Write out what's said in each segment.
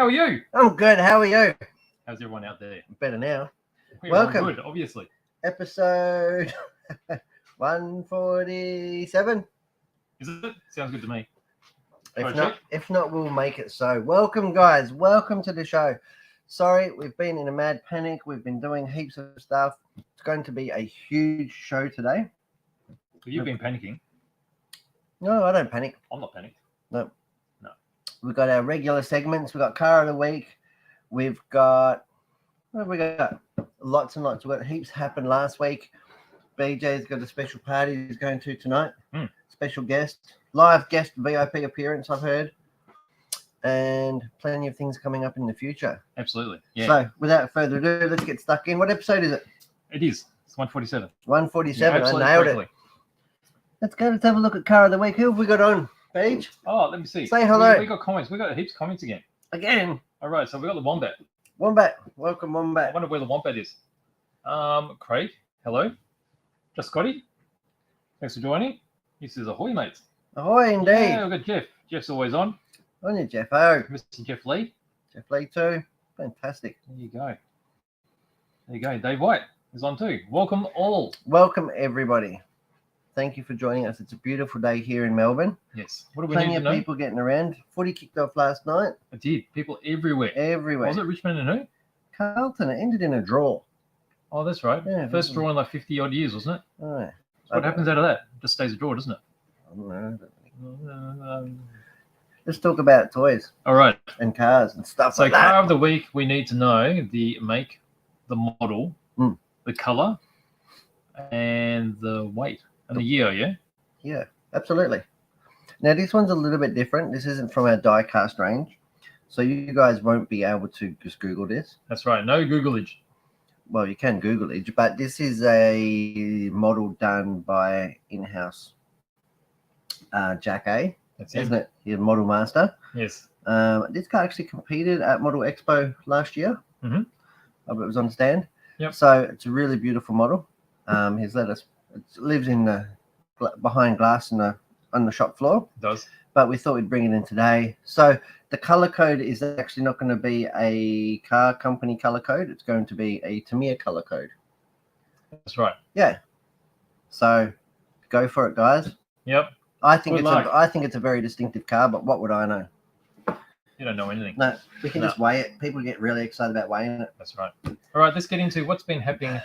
How are you? I'm good. How are you? How's everyone out there? Better now. We're Welcome. Good, obviously. Episode 147. Is it? Sounds good to me. If not, we'll make it so. Welcome, guys. Welcome to the show. Sorry, we've been in a mad panic. We've been doing heaps of stuff. It's going to be a huge show today. You've been panicking. No, I don't panic. I'm not panicked. No. No. We've got our regular segments. We've got Car of the Week. We've got... What have we got? Lots and lots. We've got heaps happened last week. BJ's got a special party he's going to tonight. Special guest. Live guest VIP appearance, I've heard. And plenty of things coming up in the future. Absolutely. Yeah. So, without further ado, let's get stuck in. What episode is it? It is. It's 147. 147. Yeah, I nailed it. Let's go. Let's have a look at Car of the Week. Who have we got on, Paige? Oh, let me see. Say hello. We got comments. We got heaps of comments again. Again. All right. So we got the Wombat. Wombat. Welcome, I Wombat. wonder where the Wombat is. Craig. Hello. Just Scotty. Thanks for joining. He says ahoy, mates. Ahoy, indeed. Yeah, we've got Jeff. Jeff's always on. On you, Jeff. Oh, Mr. Jeff Lee. Jeff Lee too. Fantastic. There you go. There you go. Dave White is on too. Welcome all. Welcome, everybody. Thank you for joining us. It's a beautiful day here in Melbourne. Yes. What do we Plenty need of to know? people getting around. Footy kicked off last night. It did. People everywhere. Everywhere. Was it Richmond and who? Carlton. It ended in a draw. Oh, that's right. Yeah, First draw in like 50 odd years, wasn't it? Oh, yeah. So what happens out of that? Just stays a draw, doesn't it? I don't know. Let's talk about toys All right. and cars and stuff So like that. car of the week, we need to know the make, the model, the color, and the weight and the year. Yeah. Yeah, absolutely. Now, this one's a little bit different. This isn't from our die-cast range. So you guys won't be able to just Google this. That's right. No Googleage. Well, you can Google it, but this is a model done by in-house Jack A. That's Isn't it? He's a model master. Yes. This car actually competed at Model Expo last year. Mhm. It was on stand. Yep. So it's a really beautiful model. He's let us. It lives in the behind glass on the shop floor. It does. But we thought we'd bring it in today. So the color code is actually not going to be a car company color code. It's going to be a Tamiya color code. That's right. Yeah. So go for it, guys. Yep. I think Good luck. I think it's a very distinctive car, but what would I know? You don't know anything. No, we can just weigh it. People get really excited about weighing it. That's right. All right. Let's get into what's been happening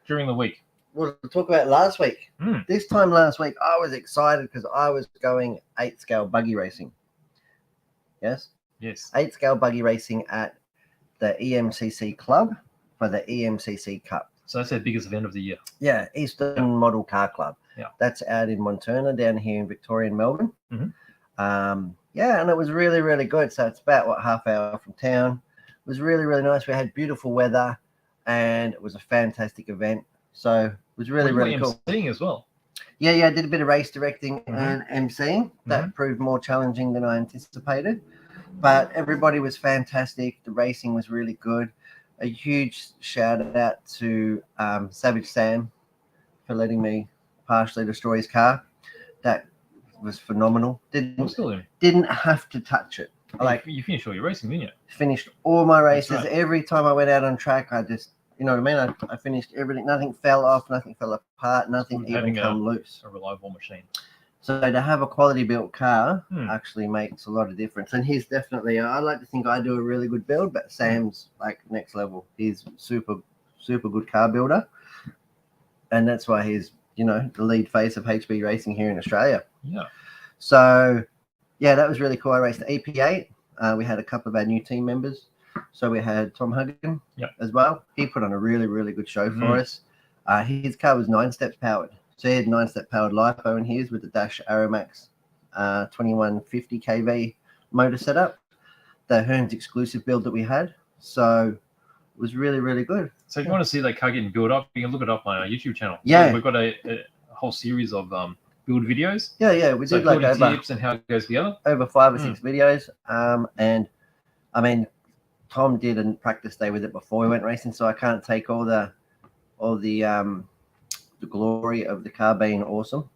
during the week. We'll talk about last week. This time last week, I was excited because I was going 8-scale buggy racing. Yes? Yes. 8-scale buggy racing at the EMCC Club for the EMCC Cup. So that's our biggest event of the year. Yeah, Eastern Model Car Club. Yeah. That's out in Montana, down here in Victoria and Melbourne. Mhm. Yeah, and it was really, really good. So it's about, half hour from town. It was really, really nice. We had beautiful weather, and it was a fantastic event. So it was really, really cool. Seeing as well. Yeah, I did a bit of race directing and emceeing. That proved more challenging than I anticipated. But everybody was fantastic. The racing was really good. A huge shout out to Savage Sam for letting me partially destroy his car. That was phenomenal. Didn't have to touch it. You finished all your racing, didn't you? Finished all my races. Right. Every time I went out on track, I just, you know what I mean? I finished everything. Nothing fell off. Nothing fell apart. Nothing even come loose. A reliable machine. So to have a quality built car actually makes a lot of difference. And he's definitely, I like to think I do a really good build, but Sam's like next level. He's super, super good car builder. And that's why he's, the lead face of HB racing here in Australia. Yeah. So, yeah, that was really cool. I raced the EP8. We had a couple of our new team members. So we had Tom Huggin as well. He put on a really, really good show for us. His car was 9-steps powered. So he had 9-step powered LiPo in his with the Dash Aeromax 2150 kV motor setup. The Hearns exclusive build that we had. So it was really, really good. So if you want to see that car getting built up, you can look it up on our YouTube channel. Yeah. So we've got a whole series of build videos. Yeah. We did like over tips and how it goes together. Over 5 or 6 videos. And I mean, Tom did a practice day with it before we went racing, so I can't take all the glory of the car being awesome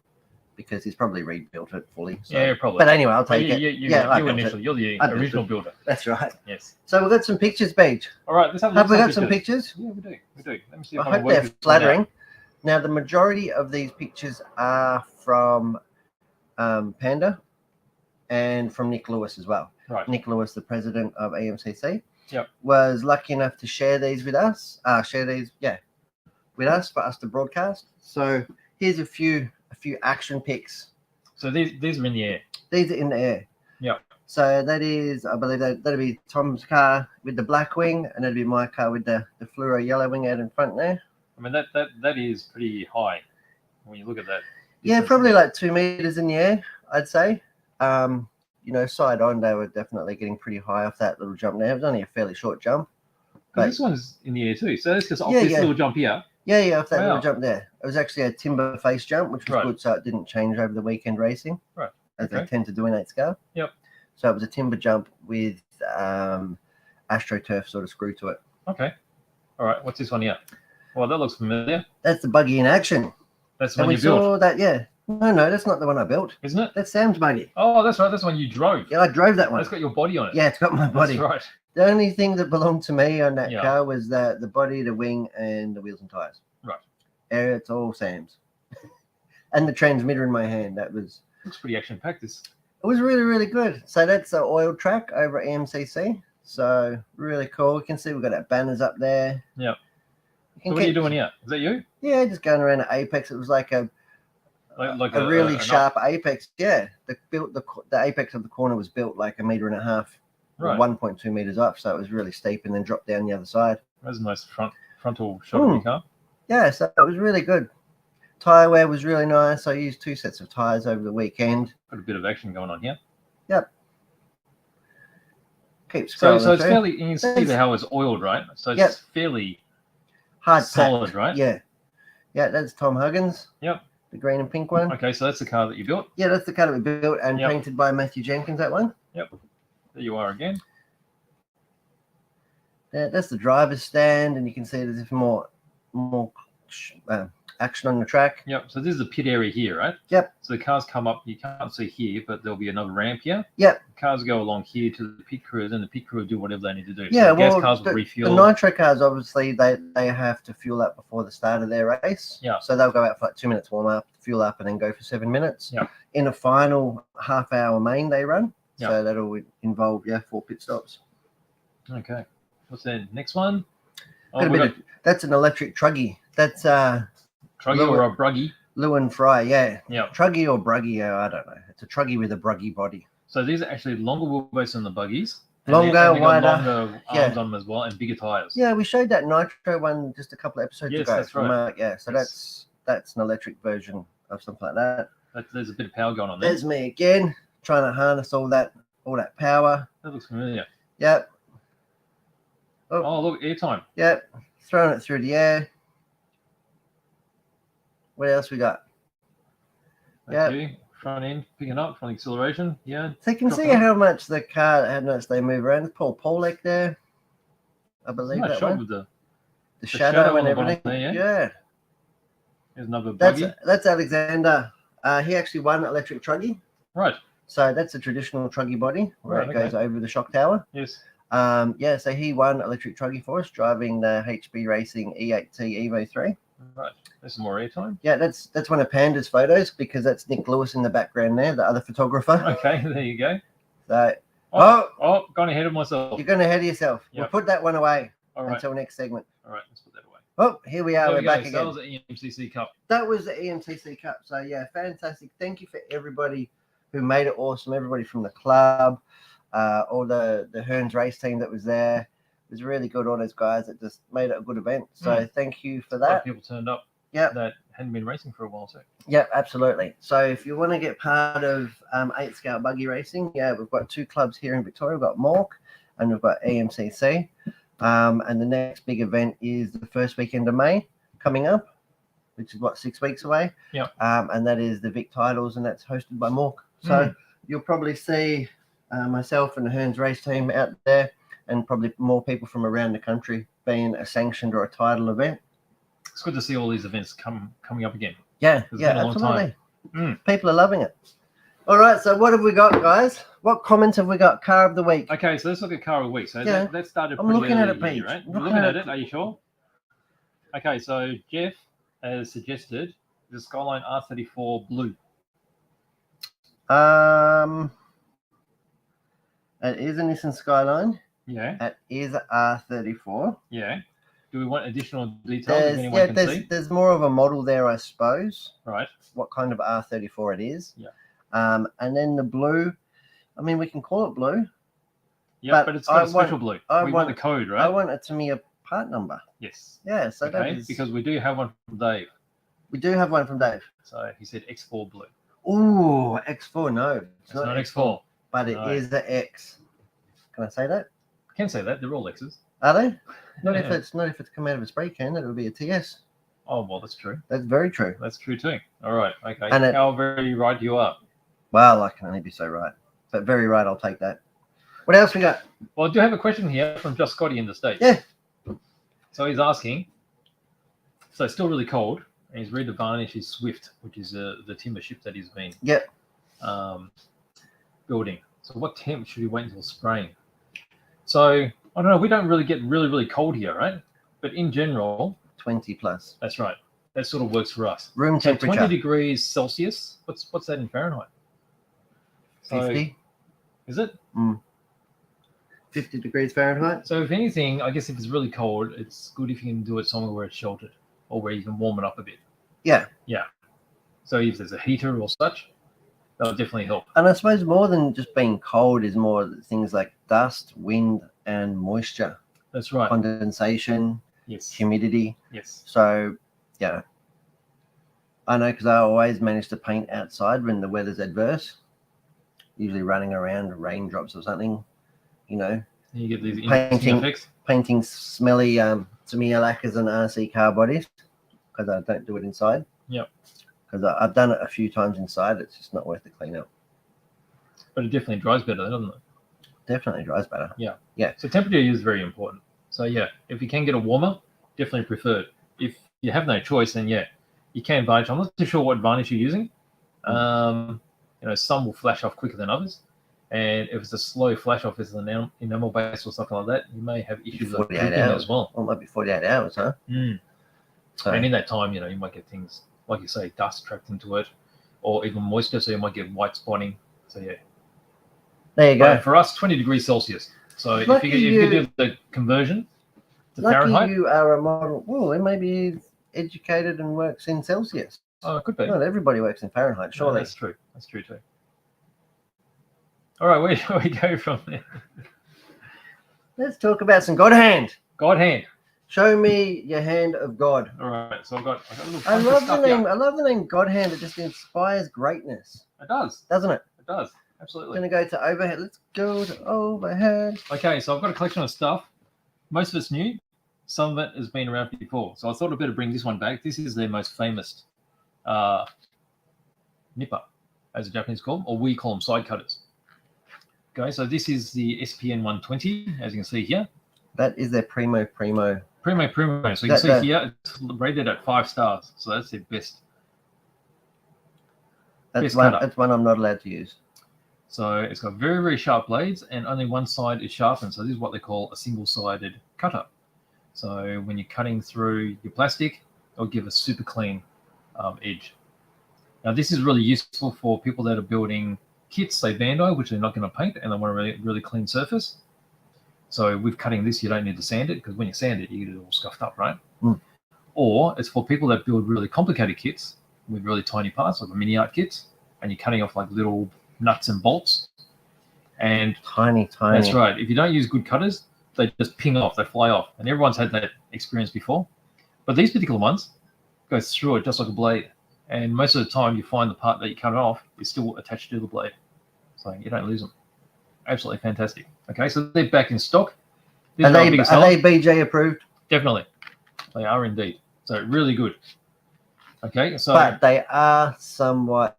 because he's probably rebuilt it fully. So. Yeah, probably. But anyway, I'll take it. You're the original builder. That's right. Yes. So we've got some pictures, Beach. All right, let's have a look. Have we got some pictures? Yeah, we do. Let me see if I hope they're flattering. Now, the majority of these pictures are from Panda and from Nick Lewis as well. Right. Nick Lewis, the president of EMCC, Yep. was lucky enough to share these with us. With us for us to broadcast. So here's a few action pics. So these are in the air. These are in the air. Yeah. So that is, I believe that'll be Tom's car with the black wing, and that'll be my car with the fluoro yellow wing out in front there. I mean that is pretty high when you look at that. Yeah, probably like 2 meters in the air, I'd say. Side on, they were definitely getting pretty high off that little jump there. It was only a fairly short jump. But this one's in the air too. So it's just off this little jump here. Yeah, off that little jump there. It was actually a timber face jump, which was good, so it didn't change over the weekend racing. Right. As they tend to do in 8 scale. Yep. So it was a timber jump with AstroTurf sort of screw to it. Okay. All right. What's this one here? Well, that looks familiar. That's the buggy in action. That's the one you built. Saw that, yeah. No, that's not the one I built. Isn't it? That's Sam's buggy. Oh, that's right. That's the one you drove. Yeah, I drove that one. That's got your body on it. Yeah, it's got my body. That's right. The only thing that belonged to me on that car was the body, the wing, and the wheels and tires. Right. It's all Sam's. And the transmitter in my hand. Looks pretty action-packed. It was really, really good. So that's the oil track over at EMCC. So really cool. You can see we've got our banners up there. Yeah. So what are you doing here? Is that you? Yeah, just going around the apex. It was like a really sharp apex. Yeah. The apex of the corner was built like 1.5 meters, right. 1.2 meters up. So it was really steep and then dropped down the other side. That's a nice frontal shot of your car. Yeah, so it was really good. Tire wear was really nice. I used 2 sets of tires over the weekend. Got a bit of action going on here. Yep. Keep scrolling. So it's fairly, you can see how it's oiled, right? So it's fairly hard solid, packed. right? Yeah. Yeah, that's Tom Huggins. Yep. The green and pink one. Okay, so that's the car that you built? Yeah, that's the car that we built and painted by Matthew Jenkins, that one. Yep. There you are again. Yeah, that's the driver's stand, and you can see there's more action on the track. Yep. So this is the pit area here, right? Yep. So the cars come up. You can't see here, but there'll be another ramp here. Yep. The cars go along here to the pit crew, and the pit crew do whatever they need to do. Yeah. So the gas cars will refuel. The nitro cars, obviously, they have to fuel up before the start of their race. Yeah. So they'll go out for like 2 minutes warm up, fuel up, and then go for 7 minutes. Yeah. In a final half-hour main, they run. Yeah. So that'll involve 4 pit stops. Okay. What's the next one? That's an electric truggy. That's truggy or a bruggy? Lewin Fry, yeah. Yeah. Truggy or bruggy, I don't know. It's a truggy with a bruggy body. So these are actually longer wheelbase than the buggies. Longer, wider. Longer arms on them as well, and bigger tires. Yeah, we showed that nitro one just a couple of episodes ago. That's right. So that's an electric version of something like that. There's a bit of power going on there. There's me again, trying to harness all that power. That looks familiar. Yep. Oh, look, airtime. Yep. Throwing it through the air. What else we got? Okay. Front end picking up, front acceleration. Yeah. So you can see how much the car had noticed they move around. There's Paul Polek there. I believe that one. With the shadow and everything. There, yeah. There's another buggy. That's Alexander. He actually won electric truggy. Right. So that's a traditional truggy body where it goes over the shock tower. Yes. So he won electric truggy for us, driving the HB Racing E8T Evo 3. Right. There's some more airtime. Yeah, that's one of Panda's photos because that's Nick Lewis in the background there, the other photographer. Okay, there you go. So, gone ahead of myself. You're going ahead of yourself. Yep. We'll put that one away until next segment. All right, let's put that away. Oh, here we are. We're back again. That was the EMCC Cup. That was the EMCC Cup. So, yeah, fantastic. Thank you for everybody who made it awesome. Everybody from the club, all the Hearns race team that was there. It was really good. All those guys that just made it a good event. So, thank you for that. A lot of people turned up. Yeah, that hadn't been racing for a while too. Yeah, absolutely. So if you want to get part of 8 scale buggy racing, we've got 2 clubs here in Victoria. We've got Mork and we've got EMCC. And the next big event is the first weekend of May coming up, which is 6 weeks away. Yeah. And that is the Vic Titles, and that's hosted by Mork. So you'll probably see myself and the Hearns race team out there, and probably more people from around the country being a sanctioned or a title event. It's good to see all these events coming up again. Yeah, It's been a long absolutely. time. People are loving it. All right, so what have we got, guys? What comments have we got? Car of the week. Okay, so let's look at car of the week. So Yeah. that started I'm pretty looking at early it, Pete. here, right? You're looking at it. Are you sure? Okay, so Jeff has suggested the Skyline R34 Blue. It is a Nissan Skyline. Yeah. It is a R34. Yeah. Do we want additional details if anyone can see? There's more of a model there, I suppose. Right. What kind of R34 it is. Yeah. And then the blue, I mean, we can call it blue. Yeah, but it's got a special blue. We want the code, right? I want it to be a part number. Yes. Yeah, so okay, that is... because we do have one from Dave. We do have one from Dave. So he said X4 blue. Ooh, X4, no. It's not X4. But it is the X. Can I say that? I can say that. They're all X's. Are they? Not if it's come out of a spray can, that would be a TS. Oh, well, that's true. That's very true. That's true too. All right. Okay. And how very right you are. Well, I can only be so right. But very right, I'll take that. What else we got? Well, I do have a question here from Just Scotty in the States. Yeah. So he's asking, so it's still really cold, and he's ready to varnish his Swift, which is the timber ship that he's been building. So what temp should he wait until spraying? So, I don't know, we don't really get really, really cold here, right? But in general... 20 plus. That's right. That sort of works for us. Room temperature. 20 degrees Celsius. What's that in Fahrenheit? 50. Is it? 50 degrees Fahrenheit. So if anything, I guess if it's really cold, it's good if you can do it somewhere where it's sheltered or where you can warm it up a bit. Yeah. Yeah. So if there's a heater or such, that'll definitely help. And I suppose more than just being cold is more things like dust, wind, and moisture. That's right. Condensation. Yes. Humidity. Yes. So, yeah. I know because I always manage to paint outside when the weather's adverse. Usually running around raindrops or something, you know. You get these painting smelly Tamiya lacquers and RC car bodies because I don't do it inside. Yep. Because I've done it a few times inside. It's just not worth the cleanup. But it definitely dries better, doesn't it? Definitely dries better. Yeah. Yeah. So temperature is very important. So yeah, if you can get a warmer, definitely preferred. If you have no choice, then yeah, you can varnish. I'm not too sure what varnish you're using. You know, some will flash off quicker than others. And if it's a slow flash off, it's an enamel base or something like that, you may have issues with dripping as well. Well, it might be 48 hours, huh? So, and in that time, you know, you might get things, like you say, dust trapped into it or even moisture, so you might get white spotting. So yeah. There you go. But for us, 20 degrees Celsius. So if you do the conversion to Fahrenheit. You are a model. Well, it may be educated and works in Celsius. Oh, it could be. Not everybody works in Fahrenheit, surely. No, that's true. That's true too. All right, where shall we go from there? Let's talk about some God hand. God hand. Show me your hand of God. All right, so I've got a little I love the name. I love the name God hand. It just inspires greatness. It does, doesn't it? It does, absolutely. Going to go to overhead. Let's go to overhead. Okay, so I've got a collection of stuff. Most of it's new. Some of it has been around before. So I thought I'd better bring this one back. This is their most famous nipper, as the Japanese call them, or we call them side cutters. Okay, so this is the SPN 120, as you can see here. That is their primo. Primo. So you can see here, it's rated at 5 stars. So that's their best. That's one I'm not allowed to use. So it's got very, very sharp blades, and only one side is sharpened. So this is what they call a single-sided cutter. So when you're cutting through your plastic, it'll give a super clean edge. Now this is really useful for people that are building kits, say Bandai, which they're not going to paint, and they want a really, really clean surface. So with cutting this, you don't need to sand it, because when you sand it, you get it all scuffed up, right? Or it's for people that build really complicated kits with really tiny parts, like the mini art kits, and you're cutting off like little nuts and bolts. And tiny. That's right. If you don't use good cutters, they just ping off, they fly off. And everyone's had that experience before. But these particular ones go through it just like a blade. And most of the time you find the part that you cut it off is still attached to the blade. So you don't lose them. Absolutely fantastic. Okay, so they're back in stock. Are they BJ approved? Definitely. They are indeed. So really good. Okay, so but they are somewhat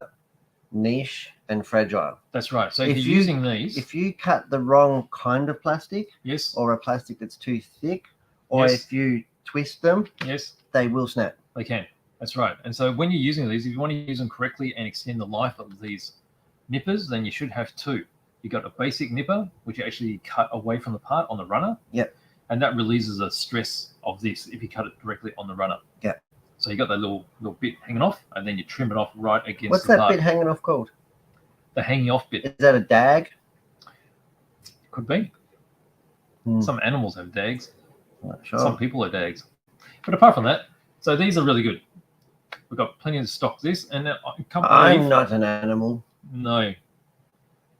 niche and fragile. That's right. So if you're using these, if you cut the wrong kind of plastic, yes, or a plastic that's too thick, or if you twist them, yes, they will snap. They can. That's right. And so when you're using these, if you want to use them correctly and extend the life of these nippers, then you should have two. You've got a basic nipper, which you actually cut away from the part on the runner. Yep. And that releases the stress of this if you cut it directly on the runner. Yep. So you got that little bit hanging off, and then you trim it off right against What's the that part. bit hanging off called? The hanging off bit. Is that a dag? Could be. Some animals have dags. Not sure. Some people are dags. But apart from that, so these are really good. We've got plenty of stock of this, and I can't believe... I'm not an animal. No,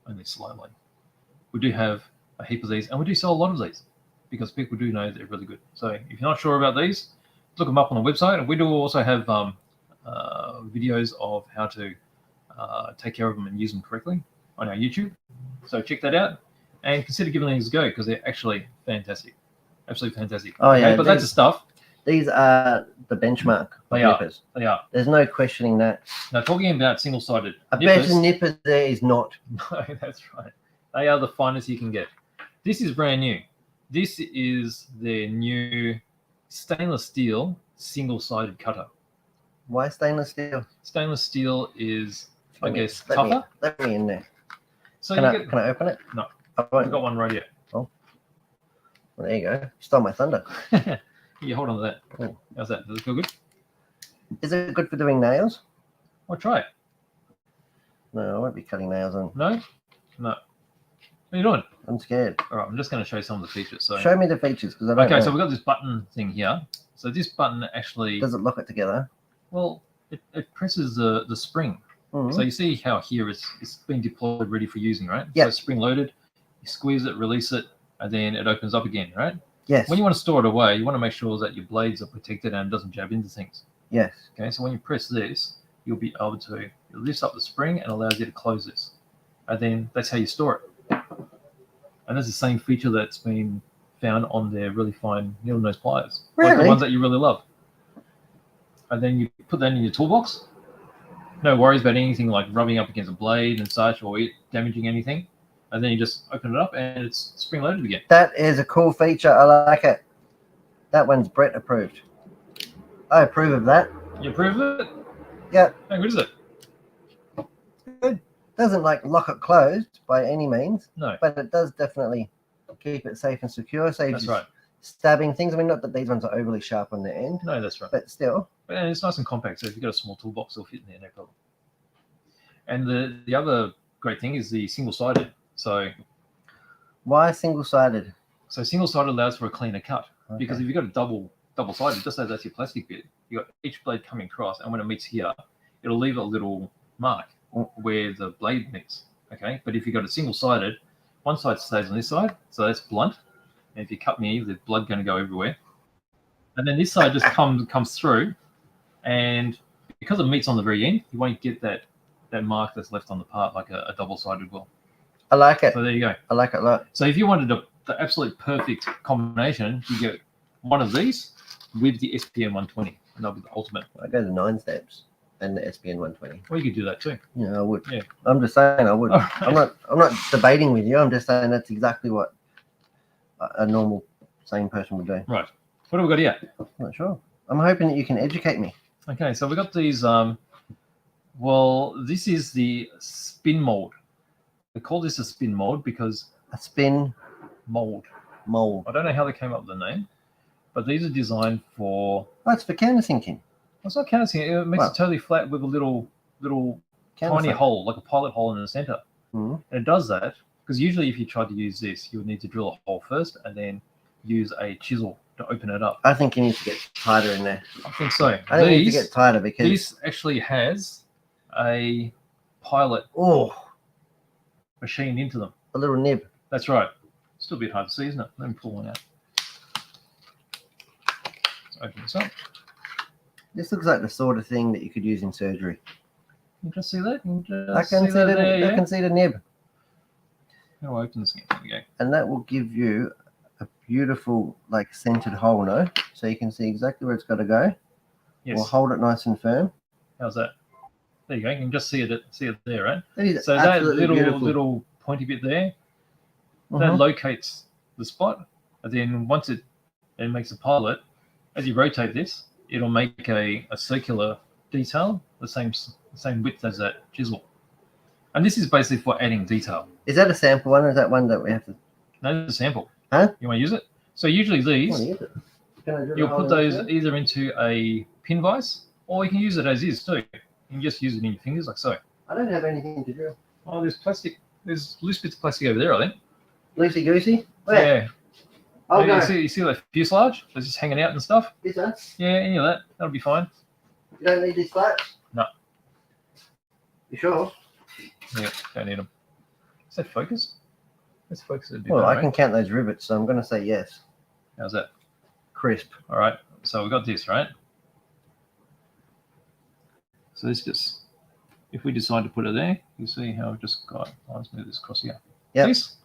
only slightly. We do have a heap of these, and we do sell a lot of these because people do know they're really good. So if you're not sure about these, look them up on the website. And we do also have videos of how to take care of them and use them correctly on our YouTube. So check that out and consider giving these a go because they're actually fantastic. Absolutely fantastic. Oh, yeah. Okay, but that's the stuff. These are the benchmark of nippers. They are. There's no questioning that. Now, talking about single-sided nippers, better nipper there is not. No, that's right. They are the finest you can get. This is brand new. This is their new stainless steel single-sided cutter. Why stainless steel? Stainless steel is, I guess, tougher. Let me in there. So can I open it? No. I won't. I've got one right here. Oh. Well, there you go. You stole my thunder. You hold on to that. Oh. How's that? Does it feel good? Is it good for doing nails? I'll try it. No, I won't be cutting nails on. No? No. What are you doing? I'm scared. All right, I'm just going to show you some of the features. So show me the features because I don't know. So we've got this button thing here. So this button actually... Does it lock it together? Well, it presses the spring. Mm-hmm. So you see how here it's been deployed, ready for using, right? Yeah. So it's spring loaded. You squeeze it, release it, and then it opens up again, right? Yes. When you want to store it away, you want to make sure that your blades are protected and it doesn't jab into things. Yes. Okay, so when you press this, you'll be able to, it lifts up the spring and allows you to close this. And then that's how you store it. And that's the same feature that's been found on their really fine needle nose pliers. Really? Like the ones that you really love. And then you put that in your toolbox. No worries about anything like rubbing up against a blade and such or it damaging anything. And then you just open it up and it's spring loaded again. That is a cool feature. I like it. That one's Brett approved. I approve of that. You approve of it? Yeah. How good is it? Good. Doesn't like lock it closed by any means. No. But it does definitely keep it safe and secure. Saves That's right. Stabbing things. I mean, not that these ones are overly sharp on their end. No, that's right. But still. And it's nice and compact. So if you've got a small toolbox, it'll fit in there, no problem. And the other great thing is the single-sided. So why single-sided? So single-sided allows for a cleaner cut. Okay. Because if you've got a double-sided, just say that's your plastic bit, you've got each blade coming across, and when it meets here, it'll leave a little mark where the blade meets. Okay, but if you've got a single-sided, one side stays on this side, so that's blunt. And if you cut me, the blood going to go everywhere. And then this side just comes through, and because it meets on the very end, you won't get that mark that's left on the part like a double-sided will. I like it. So there you go. I like it a lot. So if you wanted the absolute perfect combination, you get one of these with the SPN 120, and that'll be the ultimate. I go the 9 steps and the SPN 120. Well, you could do that too. Yeah, I would. Yeah. I'm just saying I would. Right. I'm not debating with you. I'm just saying that's exactly what a normal sane person would do. Right. What have we got here? I'm not sure. I'm hoping that you can educate me. Okay, so we got these. Well, this is the spin mold. They call this a spin mold because a spin mold. I don't know how they came up with the name, but these are designed for. Oh, it's for countersinking. It's not countersinking. It makes it totally flat with a little tiny hole, like a pilot hole in the center. Mm-hmm. And it does that because usually if you tried to use this, you would need to drill a hole first and then use a chisel to open it up. I think you need to get tighter in there. I think so. I think you need to get tighter because this actually has a pilot machine into them. A little nib. That's right. Still a bit hard to see, isn't it? Let me pull one out. Let's open this up. This looks like the sort of thing that you could use in surgery. You just see that? I can see the nib. How do I open this again? There we go. And that will give you a beautiful, like, centered hole, no? So you can see exactly where it's got to go. Yes. We'll hold it nice and firm. How's that? There you go. You can just see it there, right? That is so that little pointy bit there, that locates the spot, and then once it makes a pilot, as you rotate this, it'll make a circular detail, the same width as that chisel. And this is basically for adding detail. Is that a sample one, or is that one that we have to? No, it's a sample. Huh? You want to use it? So usually these, you'll put those in either into a pin vise, or you can use it as is too. You can just use it in your fingers like so. I don't have anything to drill. Oh, there's plastic. There's loose bits of plastic over there, I think. Loosey goosey? Where? Yeah. I'll go. You see that fuselage? It's just hanging out and stuff? This one? Yeah, any of that. That'll be fine. You don't need these flaps? No. You sure? Yeah, don't need them. Is that focused? Let's focus it a bit. Well, I can count those rivets, so I'm going to say yes. How's that? Crisp. All right. So we've got this, right? So this just, if we decide to put it there, you see how I've just got, let's move this across here. Yep. This.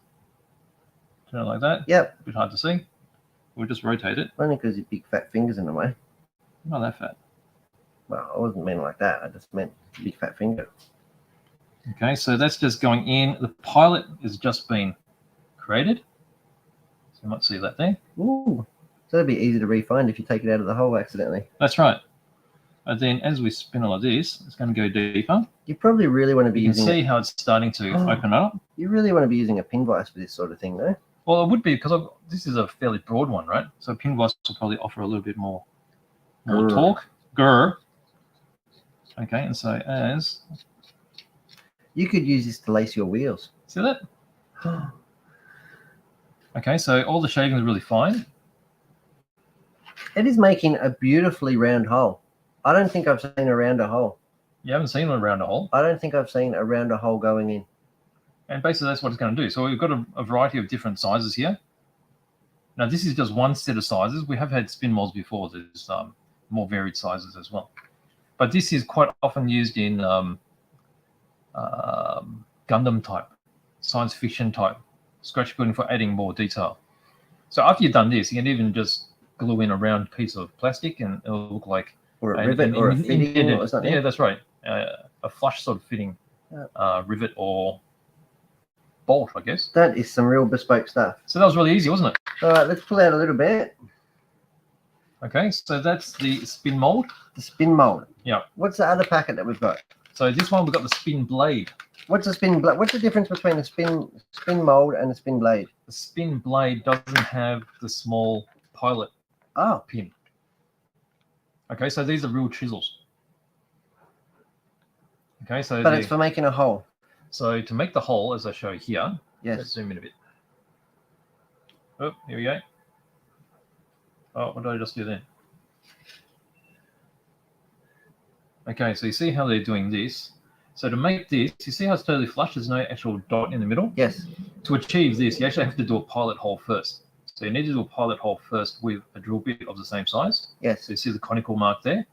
Turn it like that. Yep. A bit hard to see. We'll just rotate it. Only because your big fat fingers in the way. Not that fat. Well, I wasn't meaning like that. I just meant big fat finger. Okay, so that's just going in. The pilot has just been created. So you might see that there. Ooh. So that'd be easy to re-find if you take it out of the hole accidentally. That's right. And then as we spin it like this, it's going to go deeper. You probably really want to be You can using. see how it's starting to open up. You really want to be using a pin vise for this sort of thing, though. Well, it would be because this is a fairly broad one, right? So a pin vise will probably offer a little bit more torque. Grr. Okay, and so as you could use this to lace your wheels. See that? Okay, so all the shaving is really fine. It is making a beautifully round hole. I don't think I've seen a rounder hole. You haven't seen one around a hole. I don't think I've seen a rounder hole going in. And basically that's what it's going to do. So we've got a variety of different sizes here. Now this is just one set of sizes. We have had spin molds before. There's more varied sizes as well. But this is quite often used in Gundam type, science fiction type, scratch building for adding more detail. So after you've done this, you can even just glue in a round piece of plastic and it'll look like or a rivet or a fitting or something. Yeah, that's right. A flush sort of fitting rivet or bolt, I guess. That is some real bespoke stuff. So that was really easy, wasn't it? All right, let's pull out a little bit. Okay, so that's the spin mold. The spin mold. Yeah. What's the other packet that we've got? So this one we've got the spin blade. What's a spin blade? What's the difference between a spin mold and a spin blade? The spin blade doesn't have the small pilot pin. Okay, so these are real chisels. Okay, so but it's for making a hole. So to make the hole, as I show here, yes. Let's zoom in a bit. Oh, here we go. Oh, what did I just do then? Okay, so you see how they're doing this. So to make this, you see how it's totally flush? There's no actual dot in the middle? Yes. To achieve this, you actually have to do a pilot hole first. So you need to do a pilot hole first with a drill bit of the same size. Yes. So you see the conical mark there.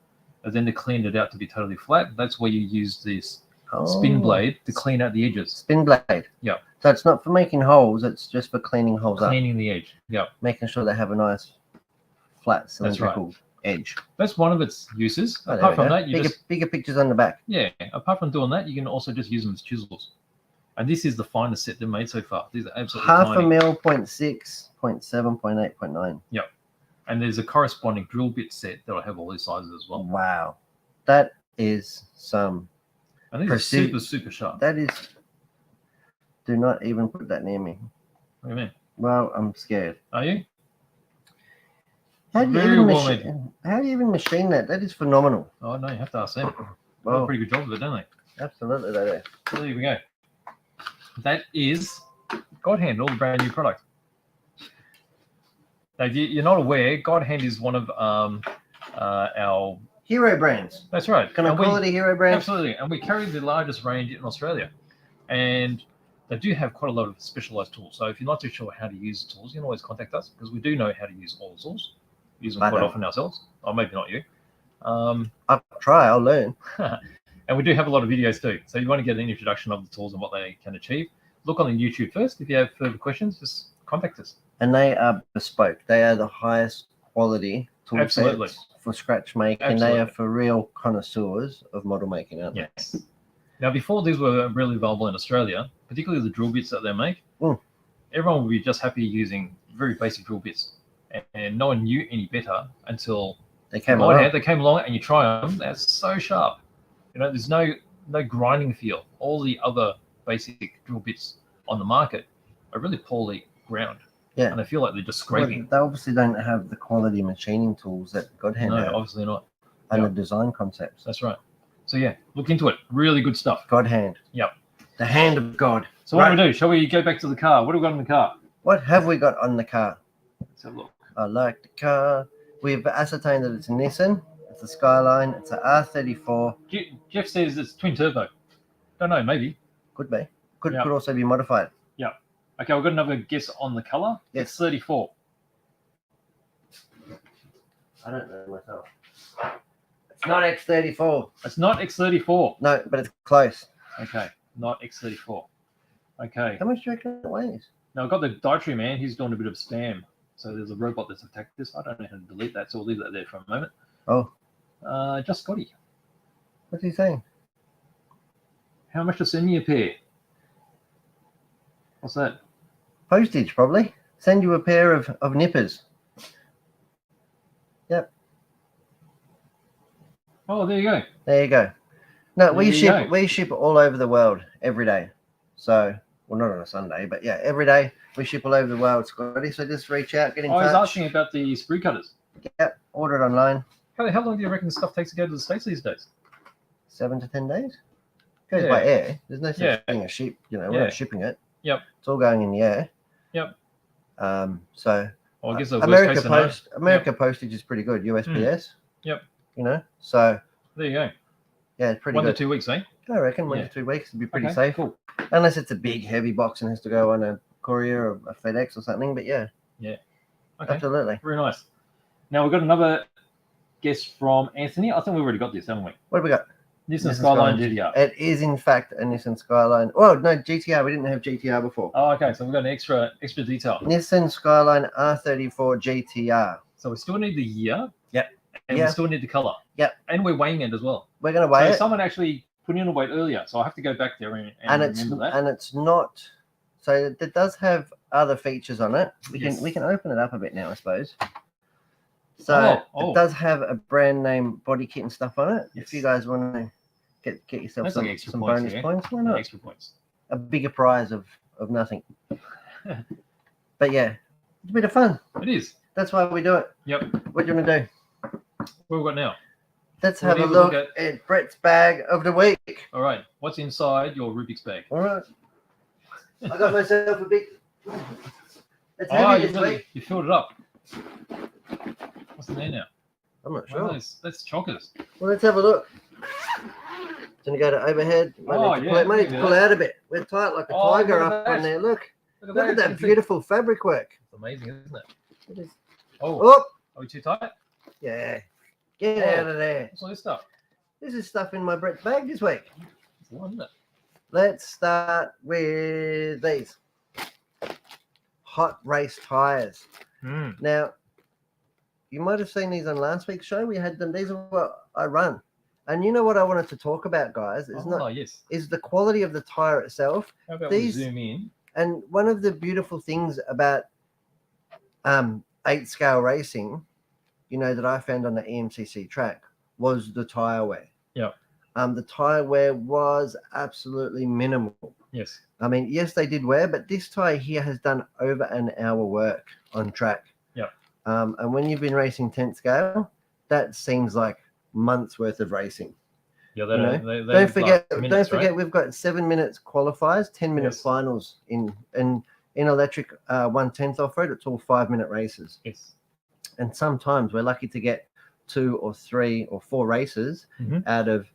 And then to clean it out to be totally flat, that's where you use this spin blade to clean out the edges. Spin blade. Yeah. So it's not for making holes, it's just for cleaning holes up. Cleaning the edge. Yeah. Making sure they have a nice flat cylindrical edge. That's one of its uses. Oh, apart from that, bigger pictures on the back. Yeah. Apart from doing that, you can also just use them as chisels. And this is the finest set they've made so far. These are absolutely half tiny. a mil, 0.6, 0.7, 0.8, 0.9. Yeah. And there's a corresponding drill bit set that'll have all these sizes as well. Wow. That is some... And these are super, super sharp. That is... Do not even put that near me. What do you mean? Well, I'm scared. Are you? How do you even machine that? That is phenomenal. Oh, no, you have to ask them. They do Well, a pretty good job of it, don't they? absolutely, they do. So there we go. That is God Hand, all the brand new product. Now, if you're not aware, God Hand is one of our Hero brands. That's right. Can I call it a hero brand? Absolutely. And we carry the largest range in Australia. And they do have quite a lot of specialized tools. So if you're not too sure how to use the tools, you can always contact us because we do know how to use all the tools. We use them quite often ourselves. Or maybe not you. I'll try. I'll learn. And we do have a lot of videos too. So if you want to get an introduction of the tools and what they can achieve, look on the YouTube first. If you have further questions, just contact us. And they are bespoke. They are the highest quality tool sets for scratch making. And they are for real connoisseurs of model making, aren't they? Yes. Now, before these were really available in Australia, particularly the drill bits that they make, everyone would be just happy using very basic drill bits. And no one knew any better until They came God along. hand, they came along, and you try them. They're so sharp. You know, there's no grinding feel. All the other basic drill bits on the market are really poorly ground. Yeah. And I feel like they're just scraping. Well, they obviously don't have the quality machining tools that God hand No, have, obviously not. and the design concepts. That's right. So yeah, look into it. Really good stuff. God hand. Yep. The hand of God. So what do we do? Shall we go back to the car? What have we got in the car? What have we got on the car? Let's have a look. I like the car. We've ascertained that it's a Nissan. It's a Skyline. It's a R34. Jeff says it's twin turbo. Don't know, maybe. Could be. Could also be modified. Yeah. Okay, we've got another guess on the color. Yes. It's 34. I don't know myself. It's not X34. It's not X34. No, but it's close. Okay, not X34. Okay. How much do you reckon it weighs? Now I've got the dietary man. He's doing a bit of spam. So there's a robot that's attacked this. I don't know how to delete that, so we'll leave that there for a moment. Oh. Just Scotty. What's he saying? How much to send me a pair? What's that? Postage, probably. Send you a pair of nippers. Yep. Oh, there you go. There you go. No, There we you ship go. we ship all over the world every day. So, well, not on a Sunday, but yeah, every day we ship all over the world, Scotty. So just reach out, get in I was touch. asking about the sprue cutters. Yep, order it online. How long do you reckon stuff takes to go to the States these days? 7 to 10 days. Goes Yeah. by air. There's no such Yeah. thing as ship. You know, we're Yeah. not shipping it. Yep. It's all going in the air. Yep. So Well, I guess the America worst case scenario. America postage is pretty good. USPS. Yep. You know, so There you go. yeah, it's pretty 1 good. to 2 weeks, eh? I reckon 1 Yeah. to 2 weeks would be pretty Okay, safe. Cool. Unless it's a big, heavy box and has to go on a courier or a FedEx or something. But yeah, Okay. absolutely. Very nice. Now we've got another guess from Anthony. I think we already got this, haven't we? What have we got? Nissan Skyline GTR. It is in fact a Nissan Skyline. Oh no, GTR. We didn't have GTR before. Oh, okay. So we've got an extra detail. Nissan Skyline R34 GTR. So we still need the year. Yep. And Yeah. we still need the color. Yep. And we're weighing it as well. We're gonna weigh So it, someone actually put in a weight earlier, so I have to go back there and remember that. and it's not. So it does have other features on it. We Yes. can open it up a bit now, I suppose. So it does have a brand name body kit and stuff on it. Yes. If you guys want to get yourself That's some, like extra some points, bonus yeah. points, why Yeah, not? extra points. A bigger prize of nothing. But yeah, it's a bit of fun. It is. That's why we do it. Yep. What do you want to do? What have we got now? Let's We'll have a leave a look look at Brett's bag of the week. All right. What's inside your Rubik's bag? All right. I got myself a big. It's Oh, heavy this week. you filled it up. What's in there now? I'm not Wow, sure. that's chockers. Well, let's have a look. It's going to go to overhead. Might need to pull out a bit. We're tight like a tiger look at up that. on there. Look at that It's beautiful fabric work. amazing, isn't it? It is. Oh, Oh, are we too tight? yeah. Get Oh. out of there. What's all this stuff? This is stuff in my Brett's bag this week. It's a lot, isn't it? Let's start with these hot race tires. Now, you might have seen these on last week's show. We had them. These are what I run. And you know what I wanted to talk about, guys, Yes. is the quality of the tire itself. How about these- we zoom in? And one of the beautiful things about 8-scale racing, you know, that I found on the EMCC track was the tire wear. Yeah. The tire wear was absolutely minimal. Yes. I mean, yes, they did wear, but this tire here has done over an hour work on track. Yeah. And when you've been racing 10th scale, that seems like months worth of racing. Yeah, Don't forget, we've got 7 minutes qualifiers, 10-minute finals in electric 1/10 off-road. It's all 5-minute races. Yes. And sometimes we're lucky to get 2 or 3 or 4 races out of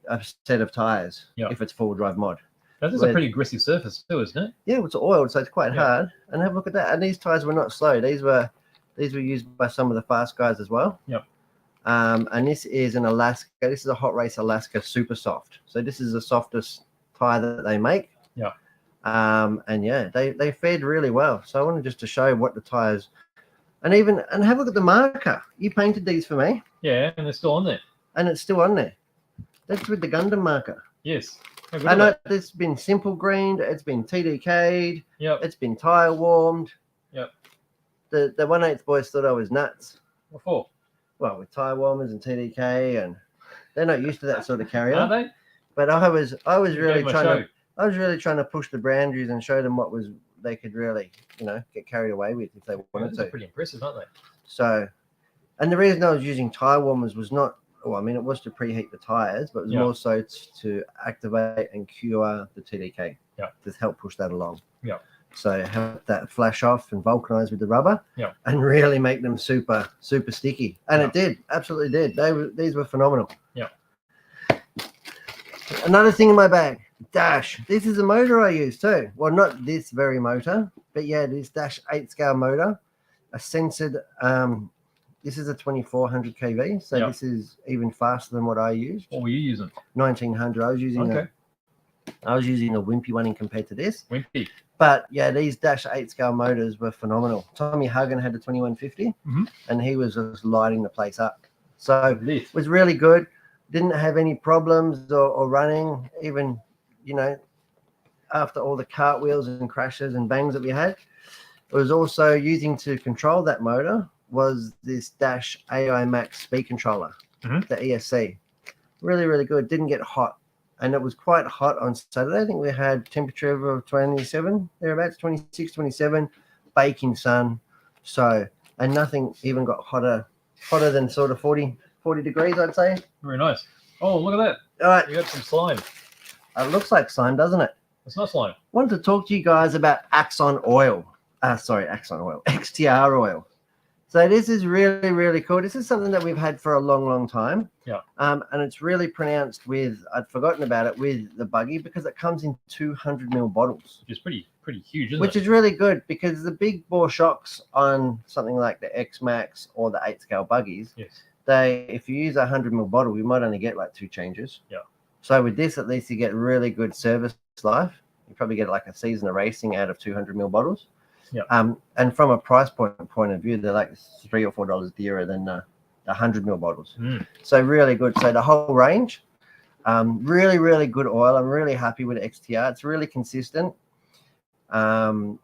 a set of tires if it's 4-wheel-drive mod. This is a pretty aggressive surface too, isn't it? Yeah, it's oiled, so it's quite hard. And have a look at that. And these tires were not slow. These were used by some of the fast guys as well. Yep. And this is an Alaska. This is a Hot Race Alaska Super Soft. So this is the softest tire that they make. Yeah. And yeah, they fared really well. So I wanted just to show what the tires, and have a look at the marker. You painted these for me. Yeah, and they're still on there. And it's still on there. That's with the Gundam marker. Yes. I know it's been simple greened, it's been TDK'd, it's been tire warmed. Yep. The 1/8 boys thought I was nuts. What for? well, with tire warmers and TDK, and they're not used to that sort of carrier. Are they? But I was You really gave 'em a trying show. to I was really trying to push the boundaries and show them what was they could really, get carried away with if they wanted Those to. are pretty impressive, aren't they? So, and the reason I was using tire warmers was not, well, I mean, it was to preheat the tires, but it was Yeah. more so to activate and cure the TDK. Yeah. To help push that along. Yeah. So help that flash off and vulcanize with the rubber. Yeah. And really make them super, super sticky. And Yeah. it did, absolutely did. These were phenomenal. Yeah. Another thing in my bag, Dash. This is a motor I use too. Well, not this very motor, but yeah, this Dash 8 scale motor, a censored. This is a 2400 kV, so Yeah. this is even faster than what I used. What were you using? 1900. I was using a wimpy one in compared to this. Wimpy. But yeah, these Dash 8 scale motors were phenomenal. Tommy Huggin had the 2150, and he was just lighting the place up. So it was really good. Didn't have any problems or running, even, after all the cartwheels and crashes and bangs that we had. It was also using to control that motor was this Dash XMAX speed controller, the ESC. Really, really good. Didn't get hot. And it was quite hot on Saturday. I think we had temperature of 27, thereabouts, 26, 27, baking sun. So, and nothing even got hotter than sort of 40 degrees, I'd say. Very nice. Oh, look at that. All right. You got some slime. It looks like slime, doesn't it? It's not slime. Wanted to talk to you guys about Axon Oil. XTR Oil. So this is really, really cool. This is something that we've had for a long, long time. Yeah. And it's really pronounced with, I'd forgotten about it, with the buggy because it comes in 200 ml bottles. Which is pretty huge, isn't Which it? is really good because the big bore shocks on something like the XMAX or the 8 scale buggies, Yes. if you use a 100 ml bottle, you might only get like 2 changes. Yeah. So with this, at least you get really good service life. You probably get like a season of racing out of 200 ml bottles. Yeah. And from a price point of view, they're like $3 or $4 dearer than the 100 ml bottles. So really good. So the whole range, really, really good oil. I'm really happy with XTR. It's really consistent. Some